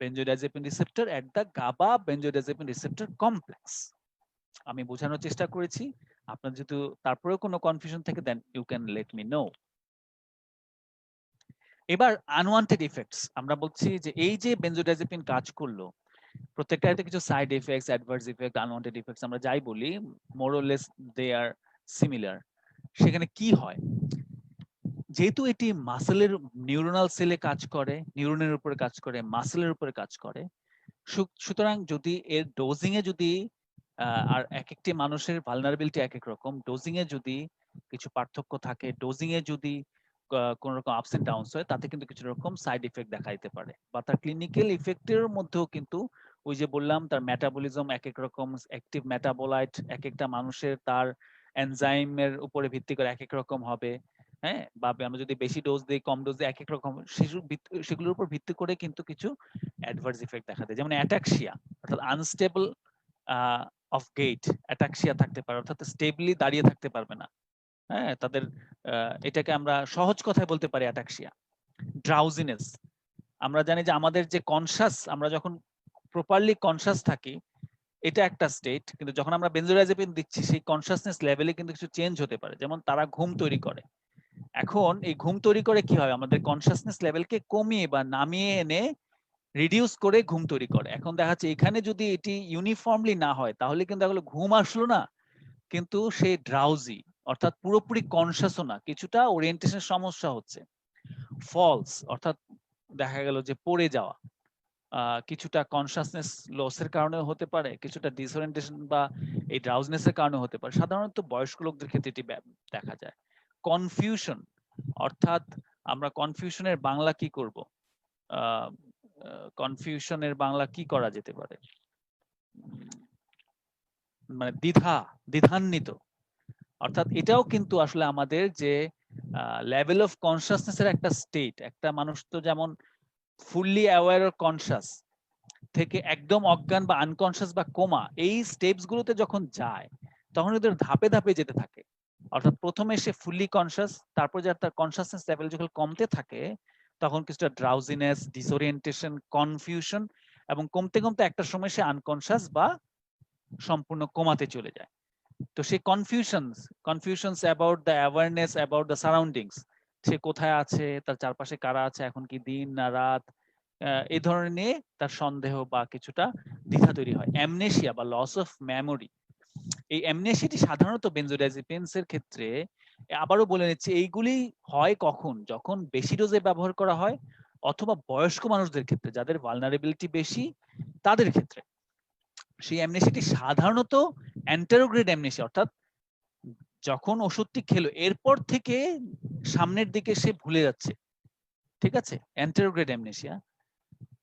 benzodiazepine receptor at the GABA benzodiazepine receptor complex। আমি বোঝানোর চেষ্টা করেছি, আপনার যদি তারপরেও কোনো কনফিউশন থাকে then you can let me know. এবার আনওয়ান্টেড ইফেক্টস, আমরা বলছি যে এই যে বেনজোডাইজেপিন কাজ করলো, প্রত্যেকটাতে কিছু side effects, adverse effect, unwanted effects আমরা যাই বলি, more or less they are similar. সেখানে কি হয়, যেহেতু এটি মাসেলের নিউরনাল সেলে কাজ করে, নিউরনের উপরে কাজ করে, মাসেলের উপরে কাজ করে, সুতরাং যদি এর ডোজিং এ যদি আর এক একটি মানুষের ভালনারেবিলিটি এক এক রকম, ডোজিং এ যদি কিছু পার্থক্য থাকে, ডোজিং এ যদি কোন রকম আপস এন্ড ডাউনস হয়, তাতে কিন্তু কিছু রকম সাইড ইফেক্ট দেখা দিতে পারে, বা তার ক্লিনিক্যাল ইফেক্টের মধ্যেও কিন্তু ওই যে বললাম তার মেটাবলিজম এক এক রকম, অ্যাক্টিভ মেটাবোলাইট এক একটা মানুষের তার এনজাইমের উপরে ভিত্তি করে এক এক রকম হবে। হ্যাঁ, বা আমরা যদি বেশি ডোজ দিই কম ডোজ দিই এক এক রকম, সেগুলোর উপর ভিত্তি করে কিন্তু কিছু অ্যাডভার্স ইফেক্ট দেখা দেয়, যেমন অ্যাটাক্সিয়া অর্থাৎ আনস্টেবল অফ গেট, অ্যাটাক্সিয়া থাকতে পারে, অর্থাৎ স্টেবলি দাঁড়িয়ে থাকতে পারবে না। হ্যাঁ, তাদের এটাকে আমরা সহজ কথায় বলতে পারি অ্যাটাক্সিয়া। ড্রাউজিনেস, আমরা জানি যে আমাদের যে কনসাস, আমরা যখন প্রপারলি কনসাস থাকি এটা একটা স্টেট, কিন্তু যখন আমরা বেনজোডাইজেপিন দিচ্ছি সেই কনসাসনেস লেভেলে কিন্তু কিছু চেঞ্জ হতে পারে, যেমন তারা ঘুম তৈরি করে। এখন এই ঘুম তৈরি করে কি হয়, আমাদের কনসাসনেস লেভেলকে কমিয়ে বা নামিয়ে এনে রিডিউস করে ঘুম তৈরি করে। এখন দেখা যাচ্ছে এখানে যদি এটি ইউনিফর্মলি না হয় তাহলে কিন্তু এগুলো ঘুম আসলো না, কিন্তু সে ড্রাউজি অর্থাৎ পুরোপুরি কনসাসও না, কিছুটা ওরিয়েন্টেশনের সমস্যা হচ্ছে। ফলস অর্থাৎ দেখা গেল যে পড়ে যাওয়া, কিছুটা কনসাসনেস লসের কারণে হতে পারে, কিছুটা ডিসওরিয়েন্টেশন বা এই ড্রাউজনেসের কারণে হতে পারে, সাধারণত বয়স্ক লোকদের ক্ষেত্রে এটি দেখা যায়। কনফিউশন অর্থাৎ আমরা কনফিউশনের বাংলা কি করব, কনফিউশনের বাংলা কি করা যেতে পারে, মানে দ্বিধান্বিত। অর্থাৎ এটাও কিন্তু আসলে আমাদের যে লেভেল অফ কনসাসনেসের একটা স্টেট, একটা মানুষ তো যেমন ফুললি অ্যাওয়্যার অর কনসাস থেকে একদম অজ্ঞান বা আনকনসাস বা কোমা, এই স্টেপস গুলোতে যখন যায় তখন ওদের ধাপে ধাপে যেতে থাকে। অর্থাৎ প্রথমে সে ফুললি কনসাস, তারপর যখন তার কনসাসনেস লেভেল যখন কমতে থাকে তখন কিছুটা ড্রাউজিনেস, ডিসওরিয়েন্টেশন, কনফিউশন, এবং কমতে কমতে একটা সময় সে আনকনসাস বা সম্পূর্ণ কোমাতে চলে যায়। তো সেই confusions about the awareness about the surroundings, সে কোথায় আছে, তার চারপাশে কারা আছে, এখন কি দিন না রাত, এই ধরনের নিয়ে তার সন্দেহ বা কিছুটা দ্বিধা তৈরি হয়। অ্যামনেশিয়া বা লস অফ মেমোরি, এই অ্যামনেশিয়াটি সাধারণত বেনজোডাইজেপিনস এর ক্ষেত্রে, আবারও বলে নিচ্ছি, এইগুলি হয় কখন, যখন বেশি ডোজে ব্যবহার করা হয় অথবা বয়স্ক মানুষদের ক্ষেত্রে যাদের ভালনারেবিলিটি বেশি তাদের ক্ষেত্রে। সেই অ্যামনেশিয়াটি সাধারণত অ্যান্টেরোগ্রেড অ্যামনেশিয়া, অর্থাৎ যখন ওষুধটি খেলো এরপর থেকে সামনের দিকে সে ভুলে যাচ্ছে, ঠিক আছে, অ্যান্টেরোগ্রেড অ্যামনেশিয়া।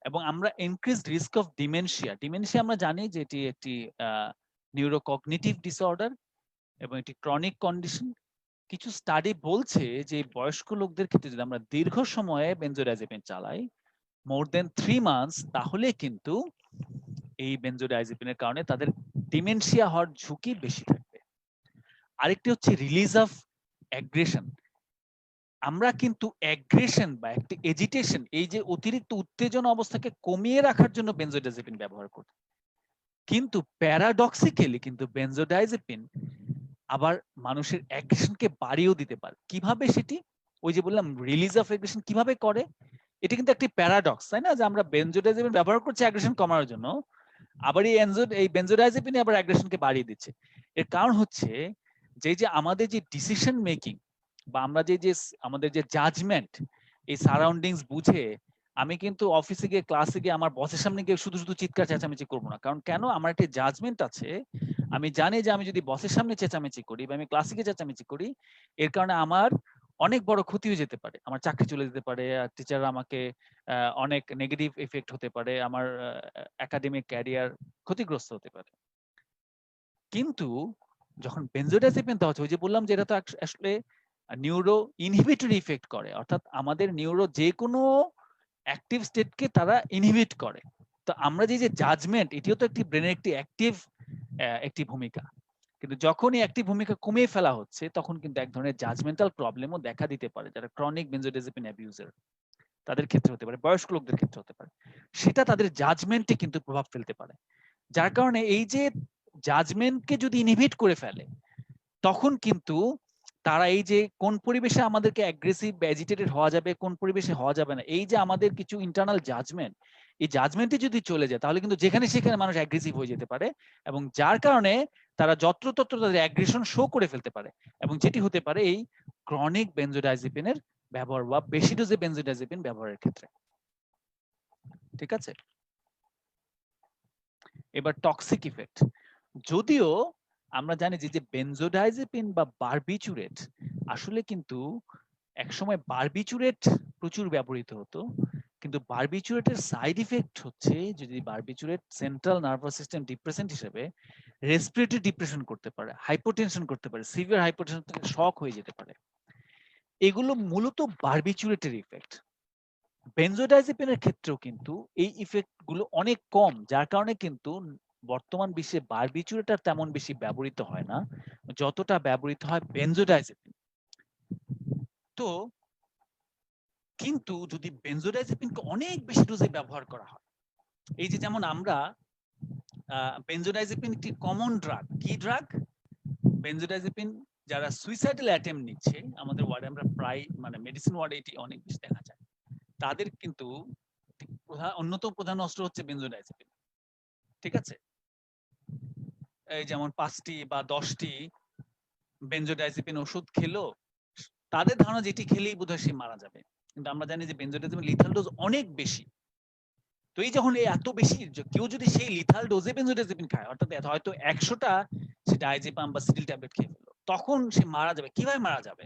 এবং আমরা increased risk of dementia, dementia আমরা জানি যে এটি একটি নিউরোকগনিটিভ ডিসঅর্ডার এবং এটি ক্রনিক কন্ডিশন। কিছু স্টাডি বলছে যে বয়স্ক লোকদের ক্ষেত্রে যদি আমরা দীর্ঘ সময়ে বেনজোডাইজেপিন চালাই, মোর দেন 3 মান্থস, তাহলে কিন্তু এই বেনজোডাইজেপিনের কারণে তাদের ডিমেনশিয়া হওয়ার ঝুঁকি বেশি থাকবে। আরেকটি হচ্ছে রিলিজ অফ অ্যাগ্রেশন। আমরা কিন্তু অ্যাগ্রেশন বা একটি এজিটেশন, এই যে অতিরিক্ত উত্তেজনা অবস্থাকে কমিয়ে রাখার জন্য বেনজোডাইজেপিন ব্যবহার করি, কিন্তু প্যারাডক্সিক্যালি কিন্তু বেনজোডাইজেপিন আবার মানুষের অ্যাগ্রেশনকে বাড়িয়েও দিতে পারে। কিভাবে সেটি? ওই যে বললাম রিলিজ অফ অ্যাগ্রেশন কিভাবে করে, এটা কিন্তু একটি প্যারাডক্স, তাই না, যে আমরা বেনজোডাইজেপিন ব্যবহার করছি অ্যাগ্রেশন কমানোর জন্য, আবার এই বেনজোডাইজেপিন আবার অ্যাগ্রেশনকে বাড়িয়ে দিচ্ছে। এর কারণ হচ্ছে যে আমাদের যে ডিসিশন মেকিং বা আমরা যে আমাদের যে জাজমেন্ট, এই সারাউন্ডিংস বুঝে আমি কিন্তু অফিসে গিয়ে ক্লাসে গিয়ে আমার বসের সামনে গিয়ে শুধু শুধু চিৎকার চেঁচামেচি করবো না। কারণ কেন? আমার একটা জাজমেন্ট আছে, আমি জানি যে আমি যদি বসের সামনে চেঁচামেচি করি বা আমি ক্লাসে গিয়ে চেঁচামেচি করি, এর কারণে আমার অনেক বড় ক্ষতি হয়ে যেতে পারে, আমার চাকরি চলে যেতে পারে, টিচাররা আমাকে অনেক নেগেটিভ এফেক্ট হতে পারে, আমার একাডেমিক ক্যারিয়ার ক্ষতিগ্রস্ত হতে পারে। কিন্তু যখন বেনজোডাইজেপিন দেওয়া হচ্ছে, ওই যে বললাম যে এটা তো আসলে নিউরো ইনহিবিটরি ইফেক্ট করে, অর্থাৎ আমাদের নিউরো যে কোনো অ্যাক্টিভ স্টেটকে তারা ইনহিবিট করে। তো আমরা যে জাজমেন্ট, এটিও তো একটি ব্রেনের একটি অ্যাক্টিভ একটি ভূমিকা, কিন্তু যখন এই অ্যাক্টিভ ভূমিকা কমিয়ে ফেলা হচ্ছে তখন কিন্তু এক ধরনের জাজমেন্টাল প্রবলেমও দেখা দিতে পারে, যারা ক্রনিক বেনজোডাইজেপিন অ্যাবিউজার তাদের ক্ষেত্রে হতে পারে, বয়স্ক লোকদের ক্ষেত্রে হতে পারে, সেটা তাদের জাজমেন্টে কিন্তু প্রভাব ফেলতে পারে। যার কারণে এই যে জাজমেন্টকে যদি ইনহিবিট করে ফেলে, তখন কিন্তু তারা এই যে কোন পরিবেশে আমাদেরকে অ্যাগ্রেসিভ বা এজিটেটেড হওয়া যাবে, কোন পরিবেশে হওয়া যাবে না, এই যে আমাদের কিছু ইন্টারনাল জাজমেন্ট, এই জাজমেন্টে যদি চলে যায় তাহলে কিন্তু যেখানে সেখানে মানুষ অ্যাগ্রেসিভ হয়ে যেতে পারে, এবং যার কারণে তারা যত্রতত্র তাদের অ্যাগ্রেশন শো করে ফেলতে পারে, এবং যেটি হতে পারে এই ক্রনিক বেনজোডাইজেপিনের ব্যবহার বা বেশি ডোজে বেনজোডাইজেপিন ব্যবহারের ক্ষেত্রে। ঠিক আছে, এবার টক্সিক ইফেক্ট। যদিও আমরা জানি যে বেনজোডাইজেপিন বা বারবিচুরেট আসলে কিন্তু একসময় বারবিচুরেট প্রচুর ব্যবহৃত হতো, কিন্তু বারবিচুরেটের সাইড ইফেক্ট হচ্ছে, যদি barbiturate central nervous system depressant হিসেবে রেসপিরেটরি ডিপ্রেশন করতে পারে, হাইপোটেনশন করতে পারে, সিভিয়ার হাইপোটেনশন থেকে শক হয়ে যেতে পারে। এগুলো মূলত বারবিচুরেটের ইফেক্ট। বেনজোডাইজেপিনের ক্ষেত্রেও কিন্তু এই ইফেক্ট গুলো অনেক কম, যার কারণে কিন্তু বর্তমান বিশ্বে বারবিচুরেট আর তেমন বেশি ব্যবহৃত হয় না যতটা ব্যবহৃত হয় বেনজোডাইজেপিন। তো কিন্তু যদি বেনজোডাইজেপিনকে অনেক বেশি ডোজে ব্যবহার করা হয়, এই যে যেমন আমরা বেনজোডাইজেপিন একটি কমন ড্রাগ, কি ড্রাগ? বেনজোডাইজেপিন যারা সুইসাইডাল অ্যাটেম্প নিচ্ছে আমাদের ওয়ার্ডে, আমরা প্রায় মানে মেডিসিন ওয়ার্ডে এটি অনেক বেশি দেখা যায়, তাদের কিন্তু অন্যতম প্রধান অস্ত্র হচ্ছে বেনজোডাইজেপিন। ঠিক আছে, এই যেমন 5টি বা 10টি বেনজোডাইজেপিন ওষুধ খেলো, তাদের ধারণা যেটি খেলেই বোধহয় সে মারা যাবে, কিন্তু আমরা জানি যে বেনজোডাইজেপিন লিথাল ডোজ অনেক বেশি। তো এই যখন এত বেশি, কেউ যদি সেই লিথাল ডোজে বেনজোডাইজেপিন খায়, অর্থাৎ হয়তো 100টা সে ডাইজেপাম বা সিডিল ট্যাবলেট খেয়ে ফেললো, তখন সে মারা যাবে। কিভাবে মারা যাবে?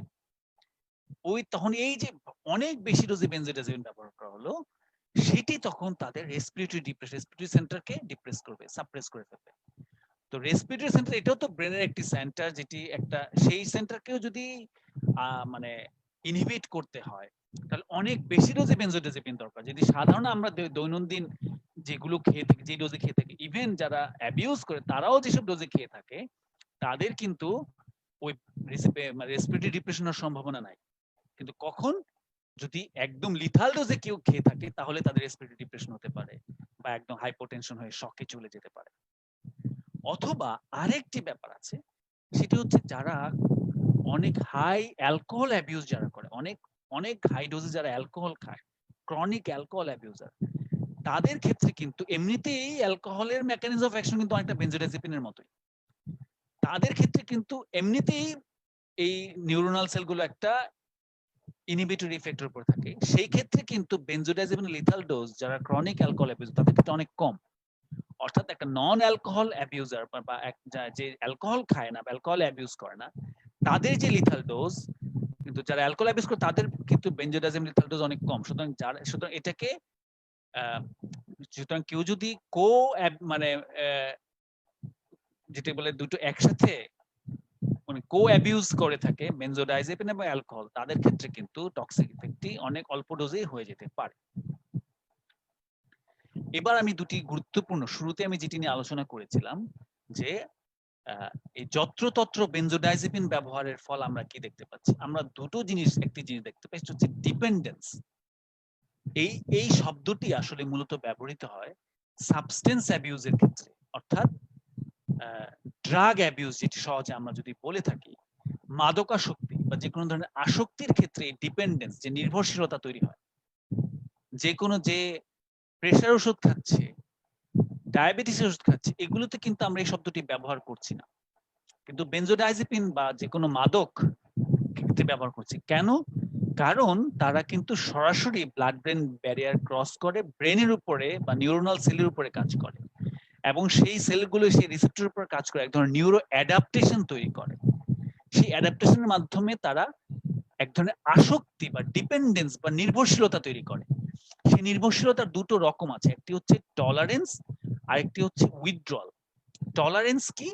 ওই তখন এই যে অনেক বেশি ডোজে বেনজোডাইজেপিন ব্যবহার করা হলো, সেটি তখন তাদের রেসপিরেটরি ডিপ্রেস, রেসপিরেটরি সেন্টারকে ডিপ্রেস করবে, সাপ্রেস করে ফেলবে। তো রেসপিরেটরি সেন্টার এটাও তো ব্রেনের একটি সেন্টার, যেটি একটা, সেই সেন্টারকেও যদি মানে ইনহিবিট করতে হয় তাহলে অনেক বেশি ডোজে বেনজোডাইজেপিন দরকার। যদি সাধারণ আমরা দৈনন্দিন যেগুলো খেয়ে থাকি, যে ডোজে খেয়ে থাকি, ইভেন যারা অ্যাবিউজ করে তারাও যেসব ডোজে খেয়ে থাকে, তাদের কিন্তু ওই রেসপিরেটরি ডিপ্রেশনের সম্ভাবনা নাই। কিন্তু কখন যদি একদম লিথাল ডোজে কেউ খেয়ে থাকে তাহলে তাদের রেসপিরেটরি ডিপ্রেশন হতে পারে বা একদম হাইপোটেনশন হয়ে শকে চলে যেতে পারে। অথবা আরেকটি ব্যাপার আছে, সেটি হচ্ছে যারা অনেক হাই অ্যালকোহল অ্যাবিউজ যারা করে, অনেক অনেক হাই ডোজে যারা অ্যালকোহল খায়, ক্রনিক অ্যালকোহল অ্যাবিউজার, তাদের ক্ষেত্রে কিন্তু এমনিতেই অ্যালকোহলের মেকানিজম অফ অ্যাকশন কিন্তু অনেকটা বেনজোডাইজেপিনের মতোই। তাদের ক্ষেত্রে কিন্তু এমনিতেই এই নিউরোনাল সেলগুলো একটা ইনহিবিটরি ইফেক্টের উপর থাকে। সেই ক্ষেত্রে কিন্তু বেনজোডাইজেপিন লিথাল ডোজ যারা ক্রনিক অ্যালকোহল অ্যাবিউজার তাদের ক্ষেত্রে অনেক কম। অর্থাৎ একটা নন অ্যালকোহল অ্যাবিউজার বা যে অ্যালকোহল খায় না বা অ্যালকোহল অ্যাবিউজ করে না, তাদের যে লিথাল ডোজ, কিন্তু যারা অ্যালকোহল অ্যাবিউজ করে তাদের কিন্তু বেনজোডাইজেপিন লিথাল ডোজ অনেক কম। সুতরাং এটাকে সুতরাং কেউ যদি মানে যেটা বলে দুটো একসাথে মানে কো অ্যাবিউজ করে থাকে বেনজোডাইজেপিন এবং অ্যালকোহল, তাদের ক্ষেত্রে কিন্তু টক্সিক ইফেক্টটি অনেক অল্প ডোজেই হয়ে যেতে পারে। এবার আমি দুটি গুরুত্বপূর্ণ, শুরুতে আমি যেটি নিয়ে আলোচনা করেছিলাম যে এই যত্রতত্র বেনজোডাইজেপিন ব্যবহারের ফল আমরা কি দেখতে পাচ্ছি। আমরা দুটো জিনিস, একটি জিনিস দেখতে পাচ্ছি হচ্ছে ডিপেন্ডেন্স। এই শব্দটি আসলে মূলত ব্যবহৃত হয় সাবস্টেন্স অ্যাবিউজের ক্ষেত্রে, অর্থাৎ ড্রাগ অ্যাবিউজ যেটি সহজে আমরা যদি বলে থাকি, মাদকাসক্তি বা যে কোনো ধরনের আসক্তির ক্ষেত্রে ডিপেন্ডেন্স, যে নির্ভরশীলতা তৈরি হয়, যে কোনো যে প্রেশার ওষুধ খাচ্ছে, ডায়াবেটিসের ওষুধ খাচ্ছে, এগুলোতে কিন্তু আমরা এই শব্দটি ব্যবহার করছি না, কিন্তু বেনজোডাইজেপিন বা যে কোনো মাদক ক্ষেত্রে ব্যবহার করছি। কেন? কারণ তারা কিন্তু সরাসরি ব্লাড ব্রেন ব্যারিয়ার ক্রস করে ব্রেনের উপরে বা নিউরোনাল সেলের উপরে কাজ করে, এবং সেই সেলগুলো সেই রিসেপ্টরের উপর কাজ করে এক ধরনের নিউরো অ্যাডাপ্টেশন তৈরি করে। সেই অ্যাডাপ্টেশনের মাধ্যমে তারা এক ধরনের আসক্তি বা ডিপেন্ডেন্স বা নির্ভরশীলতা তৈরি করে। সেই নির্ভরশীলতার দুটো রকম আছে, একটি হচ্ছে টলারেন্স আর একটি হচ্ছে উইথড্রল। টলারেন্স কি,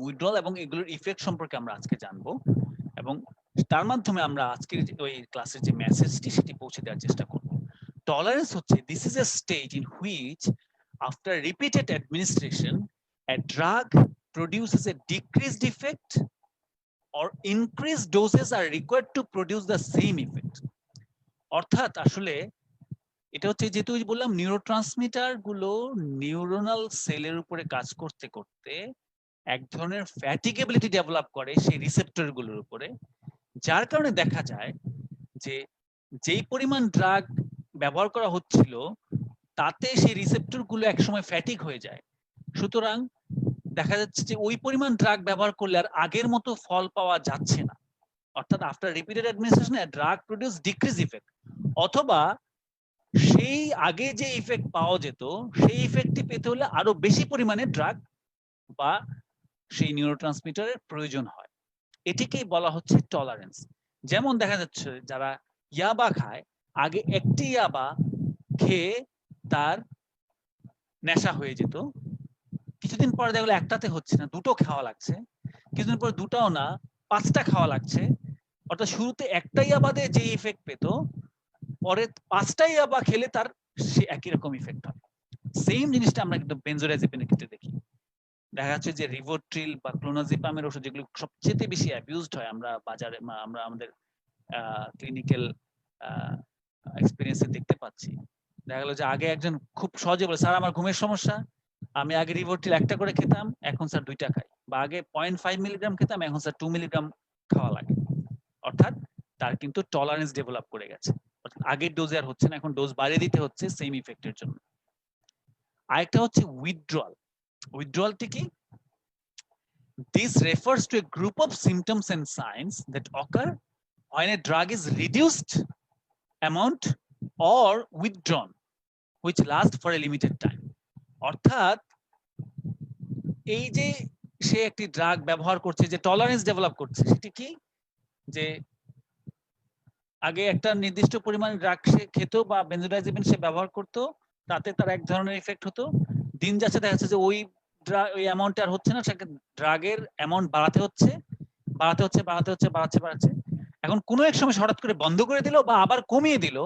উইথড্রল এবং এগুলোর ইফেক্ট সম্পর্কে আমরা আজকে জানবো, এবং তার মাধ্যমে আমরা আজকের ওই ক্লাসের যে মেসেজটি সেটি পৌঁছে দেওয়ার চেষ্টা করব। টলারেন্স হচ্ছে this is a stage in which after repeated administration a drug produces a decreased effect or increased doses are required to produce the same effect. অর্থাৎ আসলে এটা হচ্ছে, যেহেতু বললাম নিউরোট্রান্সমিটার গুলো নিউরোনাল সেলের উপরে কাজ করতে করতে এক ধরনের ফ্যাটিগেবিলিটি ডেভেলপ করে সেই রিসেপ্টর গুলোর উপরে, যার কারণে দেখা যায় যে যেই পরিমাণ ড্রাগ ব্যবহার করা হচ্ছিল তাতে সেই রিসেপ্টর গুলো একসময় ফ্যাটিক হয়ে যায়। সুতরাং দেখা যাচ্ছে যে ওই পরিমাণ ড্রাগ ব্যবহার করলে আর আগের মতো ফল পাওয়া যাচ্ছে না। অর্থাৎ after repeated administration drug produce decrease effect, অথবা সেই আগে যে ইফেক্ট পাওয়া যেত সেই ইফেক্টটি পেতে হলে আরো বেশি পরিমাণে ড্রাগ বা সেই নিউরোট্রান্সমিটারের প্রয়োজন হয়। এটিকেই বলা হচ্ছে টলারেন্স। যেমন দেখা যাচ্ছে যারা ইয়াবা খায়, আগে একটি ইয়াবা খেয়ে তার নেশা হয়ে যেত, কিছুদিন পরে দেখা গেলো একটাতে হচ্ছে না, দুটো খাওয়া লাগছে, কিছুদিন পরে দুটাও না, 5টা খাওয়া লাগছে। অর্থাৎ শুরুতে একটাই ইয়াবাদে যে ইফেক্ট পেত, পরে 5টা ইয়াবা খেলে তার সে একই রকম ইফেক্ট হয়। সেম জিনিসটা আমরা কিন্তু বেনজোডাইজেপিনের ক্ষেত্রে দেখি। দেখা যাচ্ছে যে রিভোট্রিল বা ক্লোনাজিপামের ওষুধ যেগুলো সবচেয়ে বেশি অ্যাবিউজড হয়, আমরা বাজারে আমরা আমাদের ক্লিনিক্যাল এক্সপেরিয়েন্সে দেখতে পাচ্ছি। দেখা গেল যে আগে একজন খুব সহজে বলে, স্যার আমার ঘুমের সমস্যা, আমি আগে রিভোট্রিল 1টা করে খেতাম, এখন স্যার 2টা খাই, বা আগে 0.5 মিলিগ্রাম খেতাম, এখন স্যার 2 মিলিগ্রাম খাওয়া লাগে। অর্থাৎ তার কিন্তু টলারেন্স ডেভেলপ করে গেছে, অর্থাৎ আগের ডোজে আর হচ্ছে না, এখন ডোজ বাড়িয়ে দিতে হচ্ছে সেম ইফেক্টের জন্য। আরেকটা হচ্ছে উইথড্রল। উইথড্রলটি কি? This refers to a group of symptoms and signs that occur when a drug is reduced amount or withdrawn, which lasts for a limited time. অর্থাৎ এই যে সে একটি ড্রাগ ব্যবহার করছে, যে টলারেন্স ডেভেলপ করছে, সেটি কি, যে আগে একটা নির্দিষ্ট পরিমাণ ড্রাগ সে খেত বা বেনজোডাইজেপিন সে ব্যবহার করত, তাতে তার এক ধরনের ইফেক্ট হতো, দিন যাচ্ছে দেখা যাচ্ছে যে ওই অ্যামাউন্ট আর হচ্ছে না, সেটা ড্রাগের অ্যামাউন্ট বাড়াতে হচ্ছে, বাড়াচ্ছে। এখন কোনো এক সময় হঠাৎ করে বন্ধ করে দিল বা আবার কমিয়ে দিল,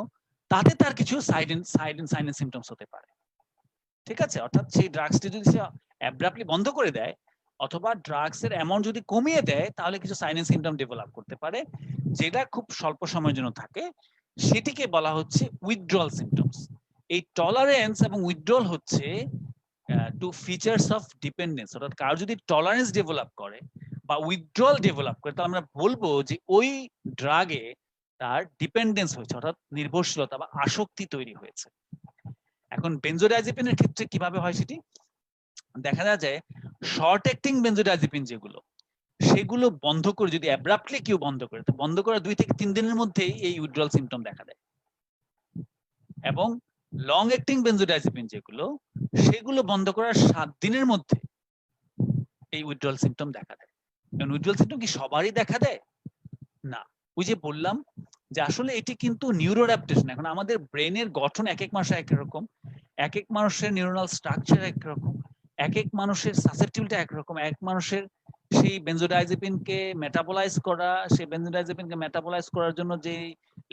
তাতে তার কিছু সাইড এন্ড সিমটমস হতে পারে। ঠিক আছে? অর্থাৎ সেই ড্রাগসটি যদি সে অ্যাব্রাপ্টলি বন্ধ করে দেয় অথবা ড্রাগস এর অ্যামাউন্ট যদি কমিয়ে দেয়, তাহলে কিছু সাইন এন্ড সিমটম ডেভেলপ করতে পারে, যেটা খুব স্বল্প সময়ের জন্য থাকে। সেটিকে বলা হচ্ছে উইথড্রল সিমটমস। এই টলারেন্স এবং উইথড্রল হচ্ছে টু ফিচার্স অফ ডিপেন্ডেন্স। অর্থাৎ কারো যদি টলারেন্স ডেভেলপ করে বা উইথড্রল ডেভেলপ করে, তাহলে আমরা বলবো যে ওই ড্রাগে তার ডিপেন্ডেন্স হয়েছে, অর্থাৎ নির্ভরশীলতা বা আসক্তি তৈরি হয়েছে। এখন বেনজোডাইজেপিনের ক্ষেত্রে কিভাবে হয় সেটি দেখা যায়, শর্ট অ্যাক্টিং বেনজোডাইজেপিন যেগুলো, সেগুলো বন্ধ করে যদি অ্যাব্রাপ্টলি কেউ বন্ধ করে, তো বন্ধ করার 2 থেকে 3 দিনের মধ্যেই এই উইথড্রল সিম্পটম দেখা দেয়। এবং লং অ্যাক্টিং বেনজোডাইজেপিন যেগুলো, সেগুলো বন্ধ করার 7 দিনের মধ্যে এই উইথড্রল সিম্পটম দেখা দেয়। কারণ উইথড্রল সিম্পটম কি সবারই দেখা দেয়? না। ওই যে বললাম যে আসলে এটি কিন্তু নিউরো অ্যাডাপ্টেশন। এখন আমাদের ব্রেনের গঠন এক এক মানুষের এক রকম, এক এক মানুষের নিউরোনাল স্ট্রাকচার এক রকম, এক এক মানুষের সাসেপ্টিবিলিটি এক রকম, এক মানুষের সেই বেনজোডাইজেপিনকে মেটাবলাইজ করা, সেই বেনজোডাইজেপিনকে মেটাবলাইজ করার জন্য যে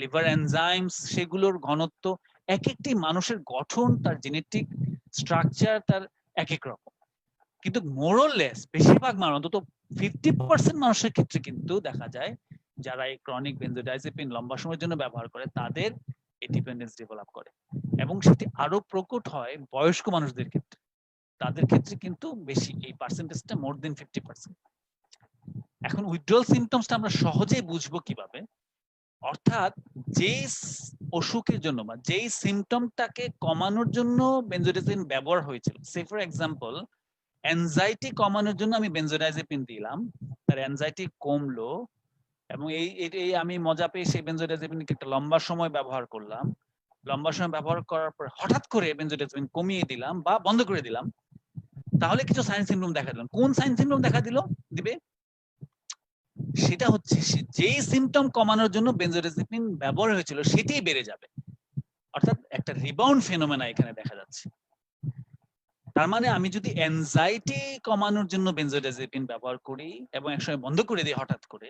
লিভার এনজাইমস সেগুলোর ঘনত্ব, এক একটি মানুষের গঠন, তার জেনেটিক স্ট্রাকচার তার এক এক রকম। কিন্তু মোরলেস বেশিরভাগ মানুষ, অন্তত 50% মানুষের ক্ষেত্রে কিন্তু দেখা যায় যারা এই ক্রনিক বেনজোডাইজেপিন লম্বা সময়ের জন্য ব্যবহার করে তাদের এই ডিপেন্ডেন্স ডেভেলপ করে, এবং সেটি আরো প্রকট হয় বয়স্ক মানুষদের ক্ষেত্রে। তাদের ক্ষেত্রে কিন্তু বেশি, এই পার্সেন্টেজটা মোর দেন 50%। এখন উইথড্রল সিমটমসটা আমরা সহজেই বুঝবো কিভাবে, অর্থাৎ যেই অসুখের জন্য বা যেই সিমটমটাকে কমানোর জন্য বেনজোডাইজেপিন ব্যবহার হয়েছিল, সে ফর এক্সাম্পল অ্যাংজাইটি কমানোর জন্য আমি বেনজোডাইজেপিন দিলাম, তার অ্যাংজাইটি কমলো, এবং এই আমি মজা পেয়ে সেই বেনজোডাইজেপিনকে একটা লম্বা সময় ব্যবহার করলাম, লম্বা সময় ব্যবহার করার পর হঠাৎ করে বেনজোডাইজেপিন কমিয়ে দিলাম বা বন্ধ করে দিলাম, তাহলে কিছু সাইন সিম্পটম দেখা দিলাম। কোন সাইন সিম্পটম দেখা দিবে? সেটা হচ্ছে যেই সিম্পটম কমানোর জন্য বেনজোডাইজেপিন ব্যবহার হয়েছিল সেটাই বেড়ে যাবে, অর্থাৎ একটা রিবাউন্ড ফেনোমেনা এখানে দেখা যাচ্ছে। তার মানে আমি যদি অ্যাংজাইটি কমানোর জন্য বেনজোডাইজেপিন ব্যবহার করি এবং একসময় বন্ধ করে দিই হঠাৎ করে,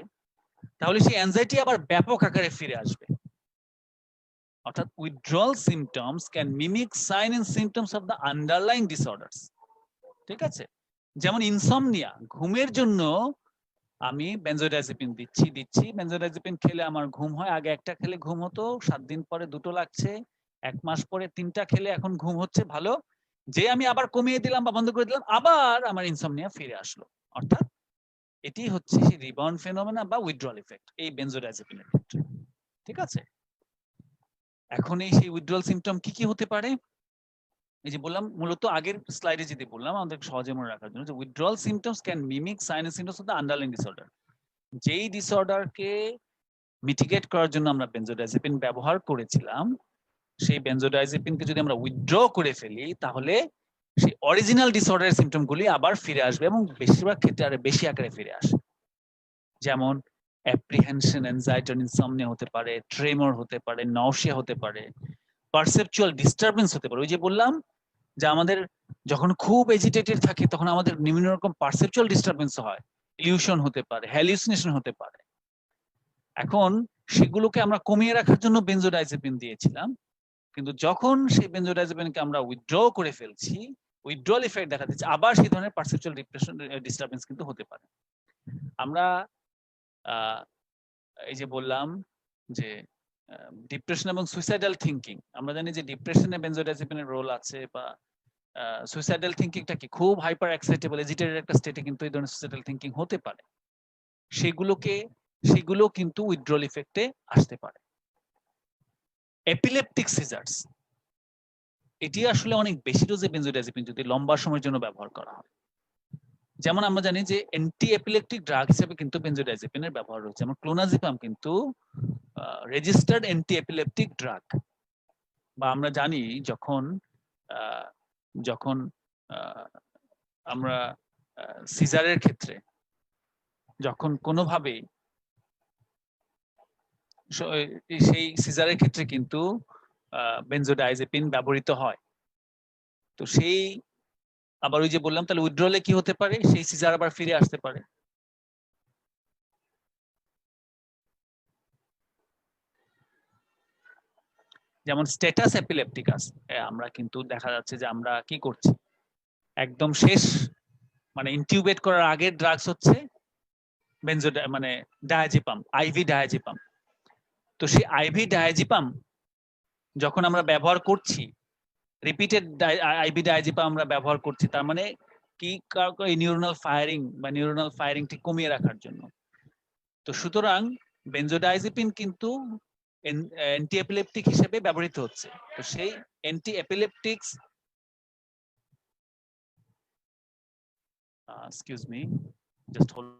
তাহলে সেই অ্যাংজাইটি আবার ব্যাপক আকারে ফিরে আসবে। অর্থাৎ withdrawal symptoms can mimic sign and symptoms of the underlying disorders. ঠিক আছে, যেমন ইনসমনিয়া, ঘুমের জন্য আমি বেনজোডাইজেপিন দিচ্ছি, বেনজোডাইজেপিন খেলে আমার ঘুম হয়, আগে একটা খেলে ঘুম হতো, 7 দিন পরে 2টো লাগছে, 1 মাস পরে 3টা খেলে এখন ঘুম হচ্ছে ভালো, যে আমি আবার কমিয়ে দিলাম বা বন্ধ করে দিলাম আবার আমার ইনসমনিয়া ফিরে আসলো। অর্থাৎ এটি হচ্ছে সেই রিবাউন্ড ফেনোমেনা বা উইথড্রল ইফেক্ট এই বেনজোডাইজেপিনের ক্ষেত্রে। ঠিক আছে, এখন এই সেই উইথড্রল সিমটম কি কি হতে পারে? এই যে বললাম, মূলত আগের স্লাইডে যদি বললাম আমাদের সহজে মনে রাখার জন্য, যে withdrawal symptoms can mimic sign and symptoms of the underlying disorder. যেই ডিসঅর্ডারকে মিটিগেট করার জন্য আমরা বেনজোডাইজেপিন ব্যবহার করেছিলাম, সেই বেনজোডাইজেপিনকে যদি আমরা উইথড্র করে ফেলি, তাহলে সেই অরিজিনাল ডিসঅর্ডারের সিমটমগুলি আবার ফিরে আসবে এবং বেশিরভাগ ক্ষেত্রে আরো বেশি আকারে ফিরে আসে। যেমন অ্যাপ্রিহেনশন, অ্যাংজাইটি, ইনসমনিয়া হতে পারে, ট্রেমর হতে পারে, নওশিয়া হতে পারে, পারসেপচুয়াল ডিস্টারবেন্স হতে পারে। ওই যে বললাম যে আমাদের যখন খুব এজিটেটেড থাকি তখন আমাদের বিভিন্ন রকম পারসেপচুয়াল ডিস্টারবেন্স হয়, ইলিউশন হতে পারে, হ্যালুসিনেশন হতে পারে। এখন সেগুলোকে আমরা কমিয়ে রাখার জন্য বেনজোডাইজেপিন দিয়েছিলাম, কিন্তু যখন সেই বেনজোডাইজেপিনকে আমরা উইথড্র করে ফেলছি, উইথড্রল ইফেক্ট দেখা দিচ্ছে, আবার সেই ধরনের পারসেপচুয়াল ডিস্টারবেন্স কিন্তু হতে পারে। আমরা এই যে বললাম যে ডিপ্রেশন এবং সুইসাইডাল থিঙ্কিং, আমরা জানি যে ডিপ্রেশনে বেনজোডাইজেপিনের রোল আছে, বা সুইসাইডাল থিঙ্কিংটা কি খুব হাইপার এক্সাইটেবল এজিটেটেড একটা স্টেটে কিন্তু এই ধরনের সুইসাইডাল থিঙ্কিং হতে পারে, সেগুলো কিন্তু উইথড্রল ইফেক্টে আসতে পারে। এপিলেপটিক সিজার্স, এটি আসলে অনেক বেশি ডোজে বেনজোডাইজেপিন যদি লম্বা সময়ের জন্য ব্যবহার করা হয়। যেমন আমরা জানি যে অ্যান্টি এপিলেপটিক ড্রাগ হিসেবে কিন্তু বেনজোডাইজেপিনের ব্যবহার রয়েছে, যেমন ক্লোনাজিপাম কিন্তু রেজিস্টার্ড অ্যান্টি এপিলেপটিক ড্রাগ। বা আমরা জানি যখন যখন আমরা সিজারের ক্ষেত্রে যখন কোনোভাবেই সেই সিজারের ক্ষেত্রে কিন্তু বেনজোডাইজেপিন ব্যবহৃত হয়। তো সেই আবার ওই যে বললাম, তাহলে উইথড্রলে কি হতে পারে, সেই সিজার আবার ফিরে আসতে পারে। যেমন স্ট্যাটাস এপিলেপটিকাস, আমরা কিন্তু দেখা যাচ্ছে যে আমরা কি করছি, একদম শেষ মানে ইনটিউবেট করার আগের ড্রাগস হচ্ছে মানে ডায়াজিপাম, আইভি ডায়াজিপাম। তো সেই আইভি ডায়াজিপাম যখন আমরা ব্যবহার করছি, রিপিটেড আইভি ডায়াজিপাম আমরা ব্যবহার করছি, তার মানে কি নিউরোনাল ফায়ারিং বা নিউরোনাল ফায়ারিংটি কমিয়ে রাখার জন্য। তো সুতরাং বেনজোডাইজেপিন কিন্তু অ্যান্টি এপিলেপটিক হিসেবে ব্যবহৃত হচ্ছে। তো সেই anti epileptics, excuse me, just hold.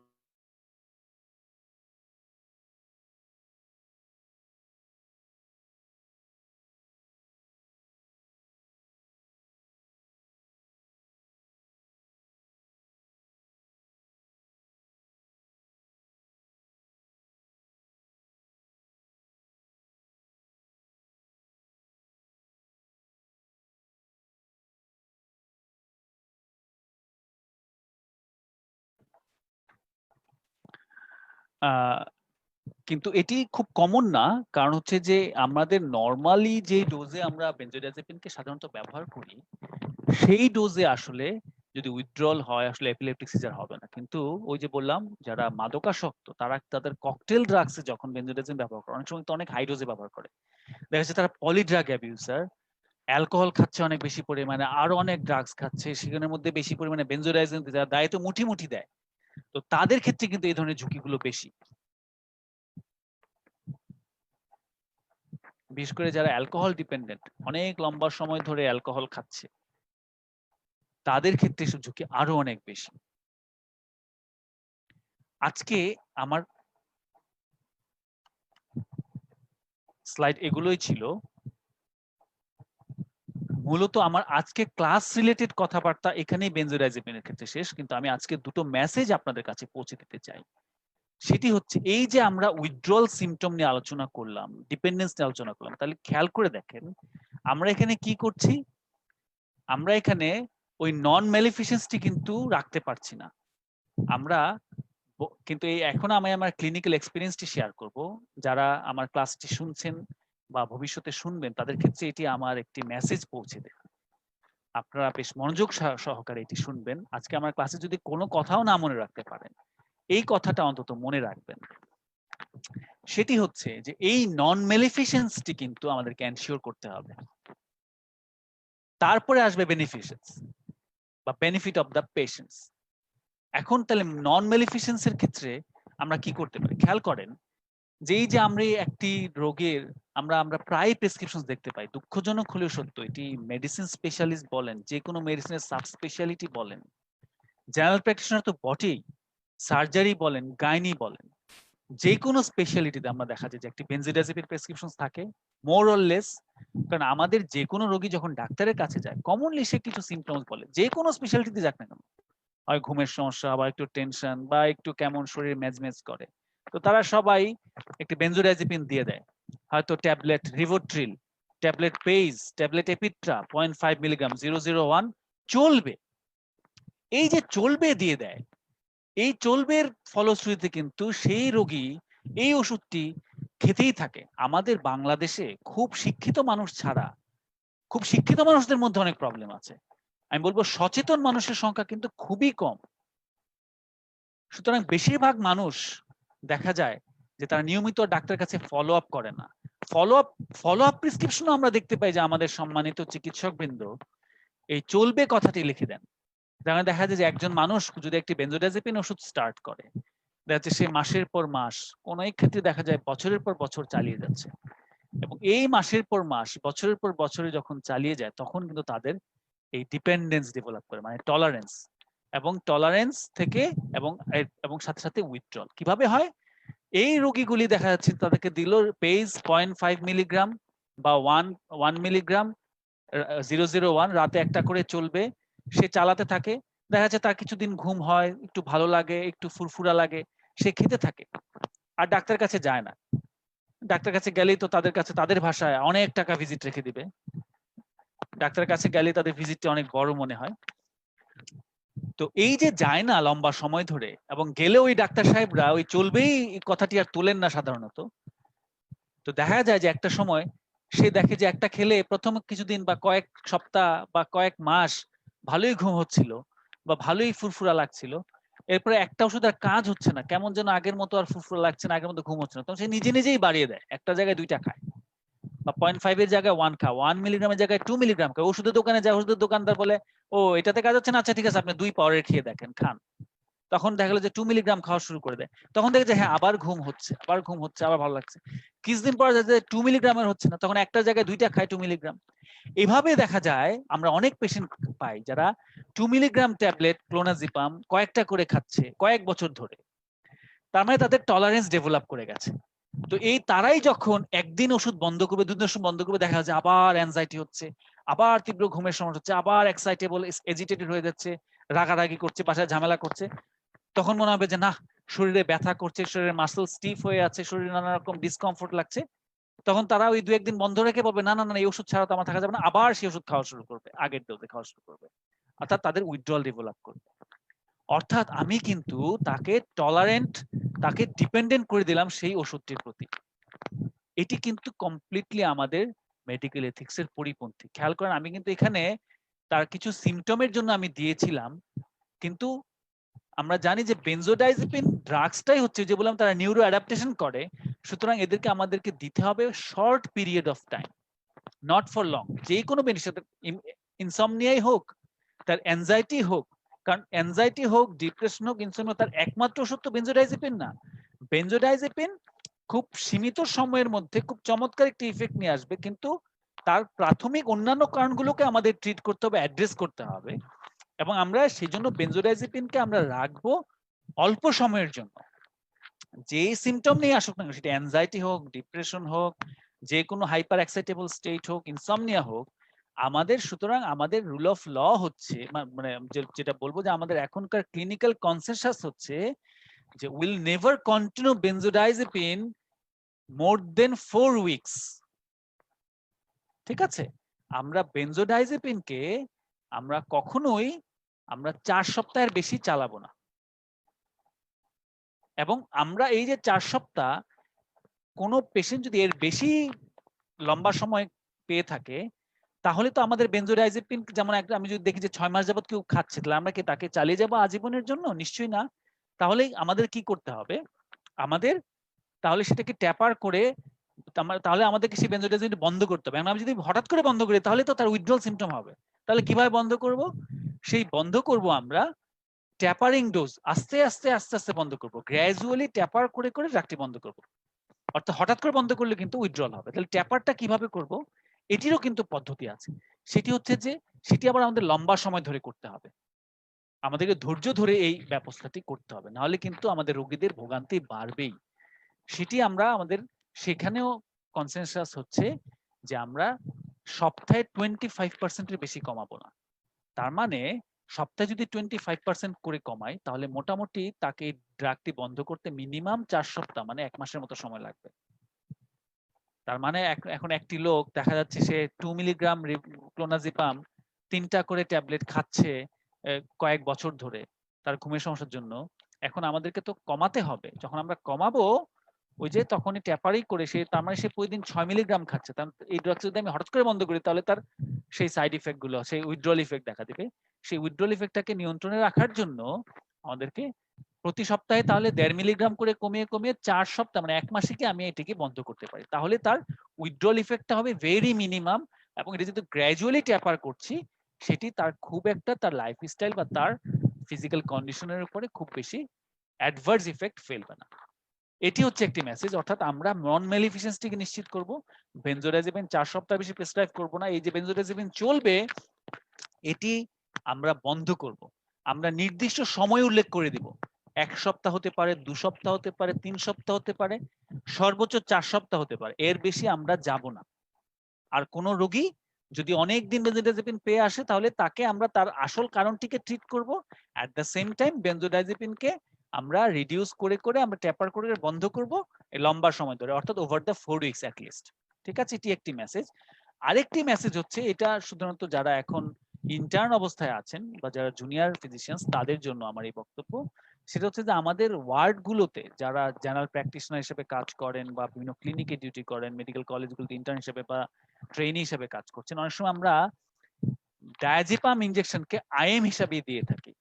কিন্তু এটি খুব কমন না, কারণ হচ্ছে যে আমাদের নরমালি যে ডোজে আমরা বেনজোডিয়াজেপিনকে সাধারণত ব্যবহার করি, সেই ডোজে আসলে যদি উইথড্রল হয় আসলে এপিলেপটিক সিজার হবে না। কিন্তু ওই যে বললাম, যারা মাদকাসক্ত তারা তাদের ককটেল ড্রাগসে যখন বেনজোডিয়াজেপিন ব্যবহার করে, অনেক সময় তো অনেক হাই ডোজে ব্যবহার করে, দেখা যাচ্ছে তারা পলিড্রাগ অ্যাবিউজার, অ্যালকোহল খাচ্ছে অনেক বেশি পরিমাণে, আরো অনেক ড্রাগস খাচ্ছে, সেখানের মধ্যে বেশি পরিমাণে বেনজোডাইজেপিন যারা দেয় তো মুঠি মুঠি দেয়, তো তাদের ক্ষেত্রে কিন্তু এই ধরনের ঝুঁকিগুলো বেশি। বিশেষ করে যারা অ্যালকোহল ডিপেন্ডেন্ট, অনেক লম্বা সময় ধরে অ্যালকোহল খাচ্ছে, তাদের ক্ষেত্রে এসব ঝুঁকি আরো অনেক বেশি। আজকে আমার স্লাইড এগুলোই ছিল। মূলত আমার আজকে ক্লাস রিলেটেড কথাবার্তা এখানেই বেনজোডাইজেপিনের ক্ষেত্রে শেষ, কিন্তু আমি আজকে দুটো মেসেজ আপনাদের কাছে পৌঁছে দিতে চাই। সেটি হচ্ছে, এই যে আমরা উইথড্রল সিমটম নিয়ে আলোচনা করলাম, ডিপেন্ডেন্স নিয়ে আলোচনা করলাম, তাহলে খেয়াল করে দেখেন আমরা এখানে কি করছি। আমরা এখানে ওই নন ম্যালিফিসেন্সটি কিন্তু রাখতে পারছি না। আমরা কিন্তু এই এখন আমি আমার ক্লিনিক্যাল এক্সপিরিয়েন্সটি শেয়ার করব। যারা আমার ক্লাসটি শুনছেন বা ভবিষ্যতে শুনবেন তাদের ক্ষেত্রে এটি আমার একটি মেসেজ পৌঁছে দেয়। আপনারা বেশ মনোযোগ সহকারে এটি শুনবেন। আজকে আমার ক্লাসে যদি কোনো কথাও না মনে রাখতে পারেন, এই কথাটা অন্তত মনে রাখবেন। সেটি হচ্ছে যে এই নন ম্যালিফিসেন্সটি কিন্তু আমাদেরকে এনশিওর করতে হবে। তারপরে আসবে বেনিফিসেন্স বা বেনিফিট অফ দ্য পেশেন্টস। এখন তাহলে নন ম্যালিফিসেন্সের ক্ষেত্রে আমরা কি করতে পারি? খেয়াল করেন যে এই যে আমরা একটি রোগের আমরা প্রায় প্রেসক্রিপশন দেখতে পাই, দুঃখজনক হলেও সত্য, এটি মেডিসিন স্পেশালিস্ট বলেন, যে কোনো মেডিসিনের সাব স্পেশালিটি বলেন, জেনারেল প্র্যাকটিশনার তো বটেই, সার্জারি বলেন, গাইনি বলেন, যে কোনো স্পেশালিটিতে আমরা দেখা যায় যে একটি বেনজোডিয়াজেপিন প্রেসক্রিপশন থাকে মোর অর লেস। কারণ আমাদের যে কোনো রোগী যখন ডাক্তারের কাছে যায় কমনলি সে কিছু সিমটমস বলে, যে কোনো স্পেশালিটিতে যাক না কেন, হয় ঘুমের সমস্যা বা একটু টেনশন বা একটু কেমন শরীর ম্যাজম্যাজ করে, তো তারা সবাই একটি বেনজোডিয়াজেপিন দিয়ে দেয়, হয়তো ট্যাবলেট রিভোট্রিল, ট্যাবলেট পেইজ, ট্যাবলেট এপিট্রা 0.5 মিলিগ্রাম 001 চলবে। এই যে চলবে দিয়ে দেয়, এই চলবের ফলশ্রুতিতে কিন্তু সেই রোগী এই ওষুধটি খেতেই থাকে। আমাদের বাংলাদেশে খুব শিক্ষিত মানুষ ছাড়া, খুব শিক্ষিত মানুষদের মধ্যে অনেক প্রবলেম আছে, আমি বলবো সচেতন মানুষের সংখ্যা কিন্তু খুবই কম। সুতরাং বেশিরভাগ মানুষ দেখা যায় যে তারা নিয়মিত ডাক্তারের কাছে ফলো আপ করে না। ফলো আপ প্রেসক্রিপশনও আমরা দেখতে পাই যে আমাদের সম্মানিত চিকিৎসকবৃন্দ এই চলবে কথাটি লিখে দেন। দেখা যায় যে একজন মানুষ যদি একটি বেনজোডিয়াজেপিন ওষুধ স্টার্ট করে, দেখা যাচ্ছে সে মাসের পর মাস, কোন এক ক্ষেত্রে দেখা যায় বছরের পর বছর চালিয়ে যাচ্ছে, এবং এই মাসের পর মাস, বছরের পর বছরে যখন চালিয়ে যায় তখন কিন্তু তাদের এই ডিপেন্ডেন্স ডেভেলপ করে, মানে টলারেন্স, এবং টলারেন্স থেকে এবং সাথে সাথে উইথড্রল কিভাবে হয়। এই রোগীগুলি দেখা যাচ্ছে তাদেরকে দিল পেজ 0.5 মিলিগ্রাম বা 1 মিলিগ্রাম 001 রাতে একটা করে চলবে, সে চালাতে থাকে, দেখা যাচ্ছে তার কিছুদিন ঘুম হয়, একটু ভালো লাগে, একটু ফুরফুরা লাগে, সে খেতে থাকে আর ডাক্তার কাছে যায় না। ডাক্তার কাছে গেলেই তো তাদের কাছে তাদের ভাষায় অনেক টাকা ভিজিট রেখে দিবে, ডাক্তারের কাছে গেলে তাদের ভিজিটটা অনেক বড় মনে হয়। তো এই যে যায় না লম্বা সময় ধরে, এবং গেলে ওই ডাক্তার সাহেবরা ওই চলবেই কথাটি আর তোলেন না সাধারণত, তো দেখা যায় যে একটা সময় সে দেখে যে একটা খেলে প্রথম কিছুদিন বা কয়েক সপ্তাহ বা কয়েক মাস ভালোই ঘুম হচ্ছিল বা ভালোই ফুরফুরা লাগছিল, এরপরে একটা ওষুধ আর কাজ হচ্ছে না, কেমন যেন আগের মতো আর ফুরফুরা লাগছে না, আগের মতো ঘুম হচ্ছে না, তখন সে নিজে নিজেই বাড়িয়ে দেয়, একটা জায়গায় 2টা খায় বা 0.5 এর জায়গায় 1 খায়, 1 মিলিগ্রামের জায়গায় 2 মিলিগ্রাম খায়। ওষুধের দোকানে যায়, ওষুধের দোকানদার বলে ও এটাতে কাজ হচ্ছে না, আচ্ছা ঠিক আছে আপনি 2 পাওয়ারের খেয়ে দেখেন, খান। তো তখন দেখা গেলো যে 2 মিলিগ্রাম খাওয়া শুরু করে দেয়, তখন দেখে যে হ্যাঁ আবার ঘুম হচ্ছে, আবার ভালো লাগছে। কিছুদিন পর যে 2 মিলিগ্রামের হচ্ছে না, তখন একটা জায়গায় 2টা খায় 2 মিলিগ্রাম। এভাবে দেখা যায় আমরা অনেক পেশেন্ট পাই যারা 2 মিলিগ্রাম ট্যাবলেট ক্লোনাজিপাম কয়েকটা করে খাচ্ছে কয়েক বছর ধরে। তার মানে তাদের টলারেন্স ডেভেলপ করে গেছে। তো এই তারাই যখন একদিন ওষুধ বন্ধ করবে, দুদিন ওষুধ বন্ধ করবে, দেখা যাচ্ছে আবার অ্যাংজাইটি হচ্ছে, আবার তীব্র ঘুমের সমস্যা হচ্ছে, আবার এক্সাইটেবল এজিটেটেড হয়ে যাচ্ছে, রাগারাগি করছে, বাসায় ঝামেলা করছে। তখন মনে হবে যে না, শরীরে ব্যথা করছে, শরীরের মাসল স্টিফ হয়ে আছে, শরীরে নানা রকম ডিসকমফোর্ট লাগছে। তখন তারা ওই 2-1 দিন বন্ধ রেখে বলবে না না না এই ওষুধ ছাড়া তো আমার থাকা যাবে না, আবার সেই ওষুধ খাওয়া শুরু করবে, আগের ডোজে খাওয়া শুরু করবে। অর্থাৎ তাদের উইথড্রল ডেভেলপ করবে। অর্থাৎ আমি কিন্তু তাকে টলারেন্ট, তাকে ডিপেন্ডেন্ট করে দিলাম সেই ওষুধটির প্রতি। এটি কিন্তু কমপ্লিটলি আমাদের মেডিকেল এথিক্স এর পরিপন্থী। খেয়াল করেন, আমি কিন্তু এখানে তার কিছু সিমটমের জন্য আমি দিয়েছিলাম, কিন্তু আমরা জানি যে বেনজোডাইজেপিন ড্রাগসটাই হচ্ছে যে বললাম তারা নিউরো অ্যাডাপ্টেশন করে, সুতরাং এদেরকে আমাদেরকে দিতে হবে short period of time, not for long. যে কোনো বেনিফিট, ইনসমনিয়াই হোক, তার অ্যাংজাইটি হোক, কারণ অ্যাংজাইটি হোক, ডিপ্রেশন হোক, ইনসমনিয়া, তার একমাত্র ওষুধ তো বেনজোডাইজেপিন না। বেনজোডাইজেপিন খুব সীমিত সময়ের মধ্যে খুব চমৎকার একটি ইফেক্ট নিয়ে আসবে, কিন্তু তার প্রাথমিক অন্যান্য কারণগুলোকে আমাদের ট্রিট করতে হবে, অ্যাড্রেস করতে হবে। এবং আমরা সেই জন্য বেনজোডাইজেপিনকে আমরা রাখবো অল্প সময়ের জন্য। যে সিমটম নিয়ে আসুক না, সেটা অ্যাংজাইটি হোক, ডিপ্রেশন হোক, যে কোনো হাইপার এক্সাইটেবল স্টেট হোক, ইনসমনিয়া হোক, আমাদের সুতরাং আমাদের রুল অফ ল হচ্ছে, মানে যেটা বলবো যে আমাদের এখনকার ক্লিনিক্যাল কনসেনসাস হচ্ছে যে will never continue benzodiazepine more than 4 weeks. ঠিক আছে, আমরা বেনজোডাইজেপিনকে আমরা কখনোই 4 সপ্তাহের বেশি চালাবো না। এবং আমরা এই যে 4 সপ্তাহ, কোনো পেশেন্ট যদি এর বেশি লম্বা সময় পেয়ে থাকে, তাহলে তো আমাদের বেনজোডাইজেপিন, যেমন আমি যদি দেখি যে 6 মাস যাবত কেউ খাচ্ছে, তাহলে আমরা কি তাকে চালিয়ে যাবো আজীবনের জন্য? নিশ্চয়ই না। তাহলে আমাদের কি করতে হবে? আমাদের তাহলে সেটাকে ট্যাপার করে, তাহলে আমাদেরকে সেই বেনজোডাইজেপিন বন্ধ করতে হবে। আমি যদি হঠাৎ করে বন্ধ করি তাহলে তো তার উইথড্রল সিমটম হবে। তাহলে কিভাবে বন্ধ করব? সেই বন্ধ করব আমরা ট্যাপারিং ডোজ, আস্তে আস্তে আস্তে আস্তে বন্ধ করব, গ্র্যাজুয়ালি ট্যাপার করে করে ড্রাগটি বন্ধ করব। অর্থাৎ হঠাৎ করে বন্ধ করলে কিন্তু উইথড্রল হবে। তাহলে ট্যাপারটা কিভাবে করব? এটিরও কিন্তু পদ্ধতি আছে। সেটি হচ্ছে যে সেটি আবার আমাদের লম্বা সময় ধরে করতে হবে, আমাদেরকে ধৈর্য ধরে এই ব্যবস্থাটি করতে হবে, নাহলে কিন্তু আমাদের রোগীদের ভোগান্তি বাড়বেই। সেটি আমরা আমাদের সেখানেও কনসেনসাস হচ্ছে যে আমরা সপ্তাহে 25% এর বেশি কমাবো না। তার মানে সপ্তাহে যদি 25% করে কমাই, তাহলে মোটামুটি তাকে ড্রাগটি বন্ধ করতে মিনিমাম 4 সপ্তাহ, মানে 1 মাসের মতো সময় লাগবে। তার মানে এখন একটি লোক দেখা যাচ্ছে সে 2 মিলিগ্রাম ক্লোনাজিপাম 3টা করে ট্যাবলেট খাচ্ছে কয়েক বছর ধরে তার ঘুমের সমস্যার জন্য। এখন আমাদেরকে তো কমাতে হবে। যখন আমরা কমাবো, ওই যে তখনই ট্যাপারি করে সে, তার মানে সে প্রতিদিন 6 মিলিগ্রাম খাচ্ছে। তার এই ড্রাগস যদি আমি হঠাৎ করে বন্ধ করি, তাহলে তার সেই সাইড ইফেক্ট গুলো, সেই উইথড্রল ইফেক্ট দেখা দিবে। সেই উইথড্রল ইফেক্টটাকে নিয়ন্ত্রণে রাখার জন্য আমাদেরকে প্রতি সপ্তাহে তাহলে 1.5 মিলিগ্রাম করে কমিয়ে কমিয়ে 4 সপ্তাহ, মানে 1 মাসে কি আমি এটাকে বন্ধ করতে পারি। তাহলে তার উইথড্রল ইফেক্টটা হবে ভেরি মিনিমাম। এবং এটা যদি গ্র্যাজুয়ালি ট্যাপার করছি, সেটি তার খুব একটা তার লাইফস্টাইল বা তার ফিজিক্যাল কন্ডিশনের উপরে খুব বেশি অ্যাডভার্স ইফেক্ট ফেলবে না। এটি হচ্ছে একটি মেসেজ। অর্থাৎ আমরা নন মেলিফিসেন্সটিকে নিশ্চিত করব, বেনজোডাইজেপিন 4 সপ্তাহ বেশি প্রেসক্রাইব করব না। এই যে বেনজোডাইজেপিন চলবে, এটি আমরা বন্ধ করব। আমরা নির্দিষ্ট সময় উল্লেখ করে দিব, 1 সপ্তাহ হতে পারে, 2 সপ্তাহ হতে পারে, 3 সপ্তাহ হতে পারে, সর্বোচ্চ 4 সপ্তাহ হতে পারে, এর বেশি আমরা যাব না। আর কোন রোগী যদি অনেক দিন বেনজোডাইজেপিন পেয়ে আসে, তাহলে তাকে আমরা তার আসল কারণটিকে ট্রিট করব। অ্যাট দ্য সেম টাইম বেনজোডাইজেপিনকে আমরা রিডিউস করে করে আমরা ট্যাপার করে বন্ধ করব লম্বা সময় ধরে, অর্থাৎ over the 4 weeks at least. ঠিক আছে, এটি একটি মেসেজ। আরেকটি মেসেজ হচ্ছে, এটা শুধুমাত্র যারা এখন ইন্টার্ন অবস্থায় আছেন বা যারা জুনিয়র ফিজিশিয়ানস তাদের জন্য আমার এই বক্তব্য। সেটা হচ্ছে যে আমাদের ওয়ার্ড গুলোতে যারা জেনারেল প্র্যাকটিশনার হিসেবে কাজ করেন বা বিভিন্ন ক্লিনিকে ডিউটি করেন, মেডিকেল কলেজগুলোতে ইন্টার্ন হিসেবে বা ট্রেনি হিসেবে কাজ করছেন, অনেক সময় আমরা ডায়াজিপাম ইনজেকশনকে আইএম হিসাবে দিয়ে থাকি।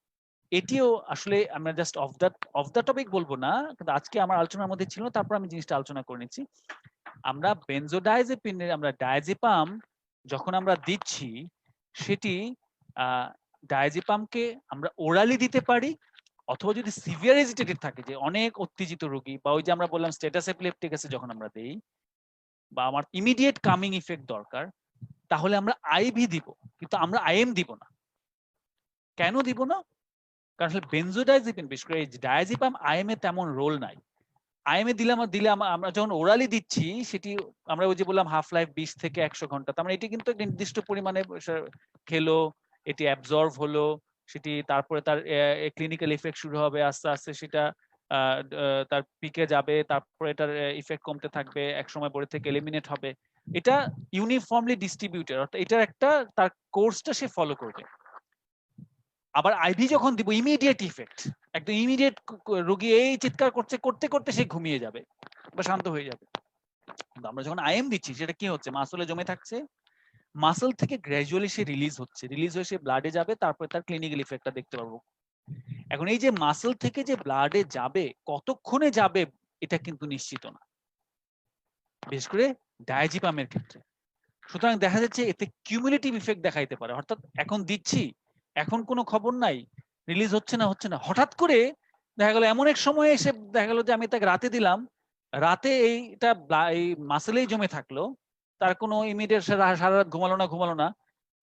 এটিও আসলে আমরা জাস্ট অফ দ্য টপিক বলবো না, কিন্তু আজকে আমার আলোচনার মধ্যে ছিল, তারপর আমি জিনিসটা আলোচনা করে নিচ্ছি। আমরা বেনজোডাইজেপিনের আমরা ডায়াজিপাম যখন আমরা দিচ্ছি, সেটি ডায়াজিপামকে আমরা ওরালি দিতে পারি অথবা যদি সিভিয়ার এজিটেটেড থাকে, যে অনেক উত্তেজিত রোগী, বা ওই যে আমরা বললাম স্ট্যাটাস এপিলেপটিকাসে যখন আমরা দেই, বা আমার ইমিডিয়েট কামিং ইফেক্ট দরকার, তাহলে আমরা আইভি দিব, কিন্তু আমরা আইএম দিব না। কেন দিব না? কারণ আসলে বেনজোডাইজিপিন, বিশেষ করে ডায়াজিপাম আইএম এ তেমন রোল নাই। আইএম এ দিলে আমরা যখন ওরালি দিচ্ছি, সেটি আমরা ওই যে বললাম হাফ লাইফ 20 থেকে 100 ঘন্টা, তার মানে এটি কিন্তু একটা নির্দিষ্ট পরিমাণে খেলো, এটি অ্যাবজর্ভ হলো, সেটি তারপরে তার ক্লিনিক্যাল ইফেক্ট শুরু হবে, আস্তে আস্তে সেটা তার পিকে যাবে, তারপরে এটার ইফেক্ট কমতে থাকবে, এক সময় বডি থেকে এলিমিনেট হবে। এটা ইউনিফর্মলি ডিস্ট্রিবিউটেড, অর্থাৎ এটার একটা তার কোর্সটা সে ফলো করবে। আবার আইভি যখন দিব, ইমিডিয়েট ইফেক্ট, একদম ইমিডিয়েট, রোগী এই চিৎকার করছে, করতে করতে সে ঘুমিয়ে যাবে বা শান্ত হয়ে যাবে। কিন্তু আমরা যখন আইএম দিচ্ছি, সেটা কি হচ্ছে, মাসলে জমে থাকছে, মাসল থেকে গ্র্যাজুয়ালি সে রিলিজ হচ্ছে, রিলিজ হয়ে সে ব্লাডে যাবে, তারপরে তার ক্লিনিক্যাল ইফেক্টটা দেখতে পাবো। এখন এই যে মাসল থেকে যে ব্লাডে যাবে, কতক্ষণে যাবে এটা কিন্তু নিশ্চিত না, বিশেষ করে ডায়াজিপামের ক্ষেত্রে। সুতরাং দেখা যাচ্ছে এতে কিউমুলেটিভ ইফেক্ট দেখাইতে পারে, অর্থাৎ এখন দিচ্ছি, এখন কোনো খবর নাই, রিলিজ হচ্ছে না, হঠাৎ করে দেখা গেল এমন এক সময় এসে দেখা গেল যে আমি তাকে রাতে দিলাম, রাতে এইটা এই মাসেলেই জমে থাকলো, তার কোনো ইমিডিয়েট সারা রাত ঘুমালো না,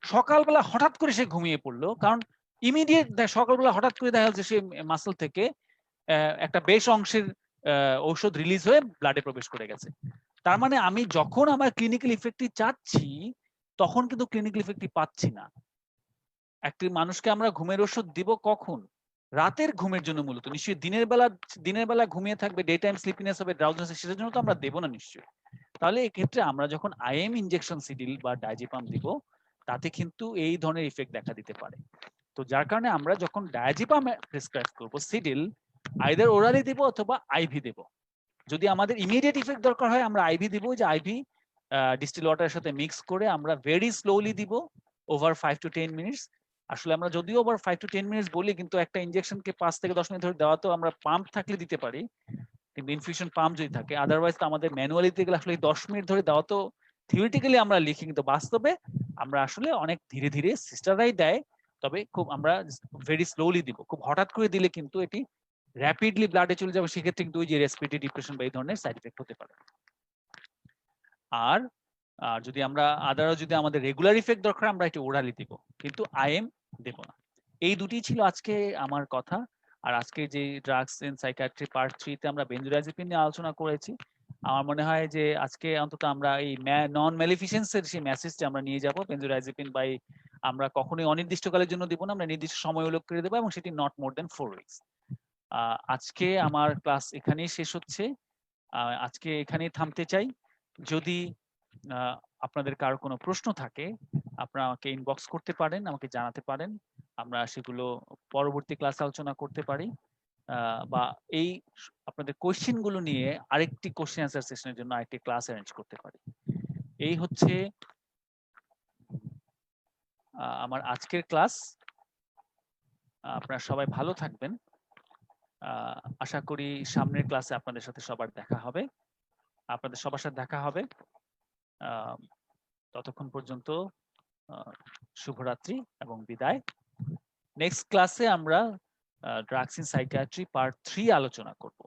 সকালবেলা হঠাৎ করে সে ঘুমিয়ে পড়লো, কারণ ইমিডিয়েট সকালবেলা হঠাৎ করে দেখা যাচ্ছে সে মাসেল থেকে একটা বেশ অংশের ঔষধ রিলিজ হয়ে ব্লাডে প্রবেশ করে গেছে। তার মানে আমি যখন আমার ক্লিনিক্যাল ইফেক্টটি চাচ্ছি, তখন কিন্তু ক্লিনিক্যাল ইফেক্টটি পাচ্ছি না। একটি মানুষকে আমরা ঘুমের ওষুধ দিব কখন? রাতের ঘুমের জন্য মূলত, নিশ্চয়ই দিনের বেলা ঘুমিয়ে থাকবে, ডে টাইম স্লিপিনেস হবে, ড্রাউজনেস, সেটার জন্য তো আমরা দেবো না নিশ্চয়ই। তাহলে এই ক্ষেত্রে আমরা যখন আইএম ইনজেকশন সিডিল বা ডায়াজিপাম দিব, তাতে কিন্তু এই ধরনের ইফেক্ট দেখা দিতে পারে। তো যার কারণে আমরা যখন ডায়াজিপাম প্রেসক্রাইব করব সিডিল, আইদার ওরালি দিব অথবা আইভি দেব। যদি আমাদের ইমিডিয়েট ইফেক্ট দরকার হয়, আমরা আইভি দিব, যে আইভি ডিস্টিল ওয়াটারের সাথে মিক্স করে আমরা ভেরি স্লোলি দিব ওভার 5 to 10 মিনিটস। আসলে আমরা যদিও ওভার 5 to 10 মিনিটস বলি, কিন্তু একটা ইনজেকশনকে 5 থেকে 10 মিনিট ধরে দেওয়া তো আমরা পাম্প থাকলে দিতে পারি, কিন্তু ইনফিউশন পাম্প যদি থাকে, আদারওয়াইজ তো আমাদের ম্যানুয়ালি দিতে গেলে আসলে 10 মিনিট ধরে দেওয়া তো থিওরিটিক্যালি আমরা লিখি, কিন্তু বাস্তবে আমরা আসলে অনেক ধীরে ধীরে, সিস্টাররাই দেয়, তবে খুব আমরা ভেরি স্লোলি দিব। খুব হঠাৎ করে দিলে কিন্তু এটি র্যাপিডলি ব্লাডে চলে যাবে, সেক্ষেত্রে কিন্তু ওই যে রেসপিরেটরি ডিপ্রেশন বা এই ধরনের সাইড এফেক্ট হতে পারে। আর যদি আমরা যদি আমাদের রেগুলার ইফেক্ট দরকার, আমরা একটু ওরালি দিব, কিন্তু আইএম দেব না। এই দুটি ছিল আজকে আমার কথা। আর আজকে যে ড্রাগস ইন সাইকিয়াট্রি পার্ট 3 তে আমরা বেনজোডাইজিপিন নিয়ে আলোচনা করেছি। আমার মনে হয় যে আজকে অন্তত আমরা এই নন ম্যালিফিসেন্সের সেই মেসেজটা আমরা নিয়ে যাব। বেনজোডাইজিপিন বাই আমরা কখনোই অনির্দিষ্টকালের জন্য দিব না, আমরা নির্দিষ্ট সময় উল্লেখ করে দেবো, এবং সেটি নট মোর দেন 4 উইকস। আজকে আমার ক্লাস এখানেই শেষ হচ্ছে, আজকে এখানেই থামতে চাই। যদি আপনাদের কারো কোনো প্রশ্ন থাকে, আপনারা আমাকে ইনবক্স করতে পারেন, আমাকে জানাতে পারেন, আমরা সেগুলো পরবর্তী ক্লাসে আলোচনা করতে পারি, বা এই আপনাদের কোশ্চেন গুলো নিয়ে আরেকটি কোশ্চেন অ্যান্সার সেশনের জন্য আরেকটি ক্লাস অ্যারেঞ্জ করতে পারি। এই হচ্ছে আমার আজকের ক্লাস। আপনারা সবাই ভালো থাকবেন। আশা করি সামনের ক্লাসে আপনাদের সাথে সবার দেখা হবে, আপনাদের সবার সাথে দেখা হবে। ততক্ষণ পর্যন্ত শুভরাত্রি এবং বিদায়। নেক্সট ক্লাসে আমরা ড্রাগস ইন সাইকিয়াট্রি পার্ট 3 আলোচনা করব।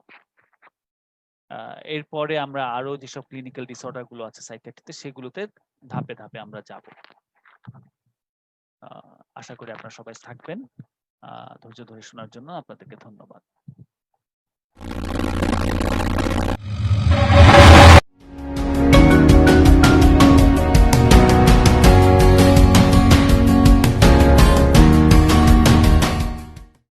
এরপরে আমরা আরো যেসব ক্লিনিক্যাল ডিসঅর্ডার গুলো আছে সাইকিয়াট্রিতে, সেগুলোতে ধাপে ধাপে আমরা যাব। আশা করি আপনারা সবাই থাকবেন। ধৈর্য ধরে শোনার জন্য আপনাদেরকে ধন্যবাদ।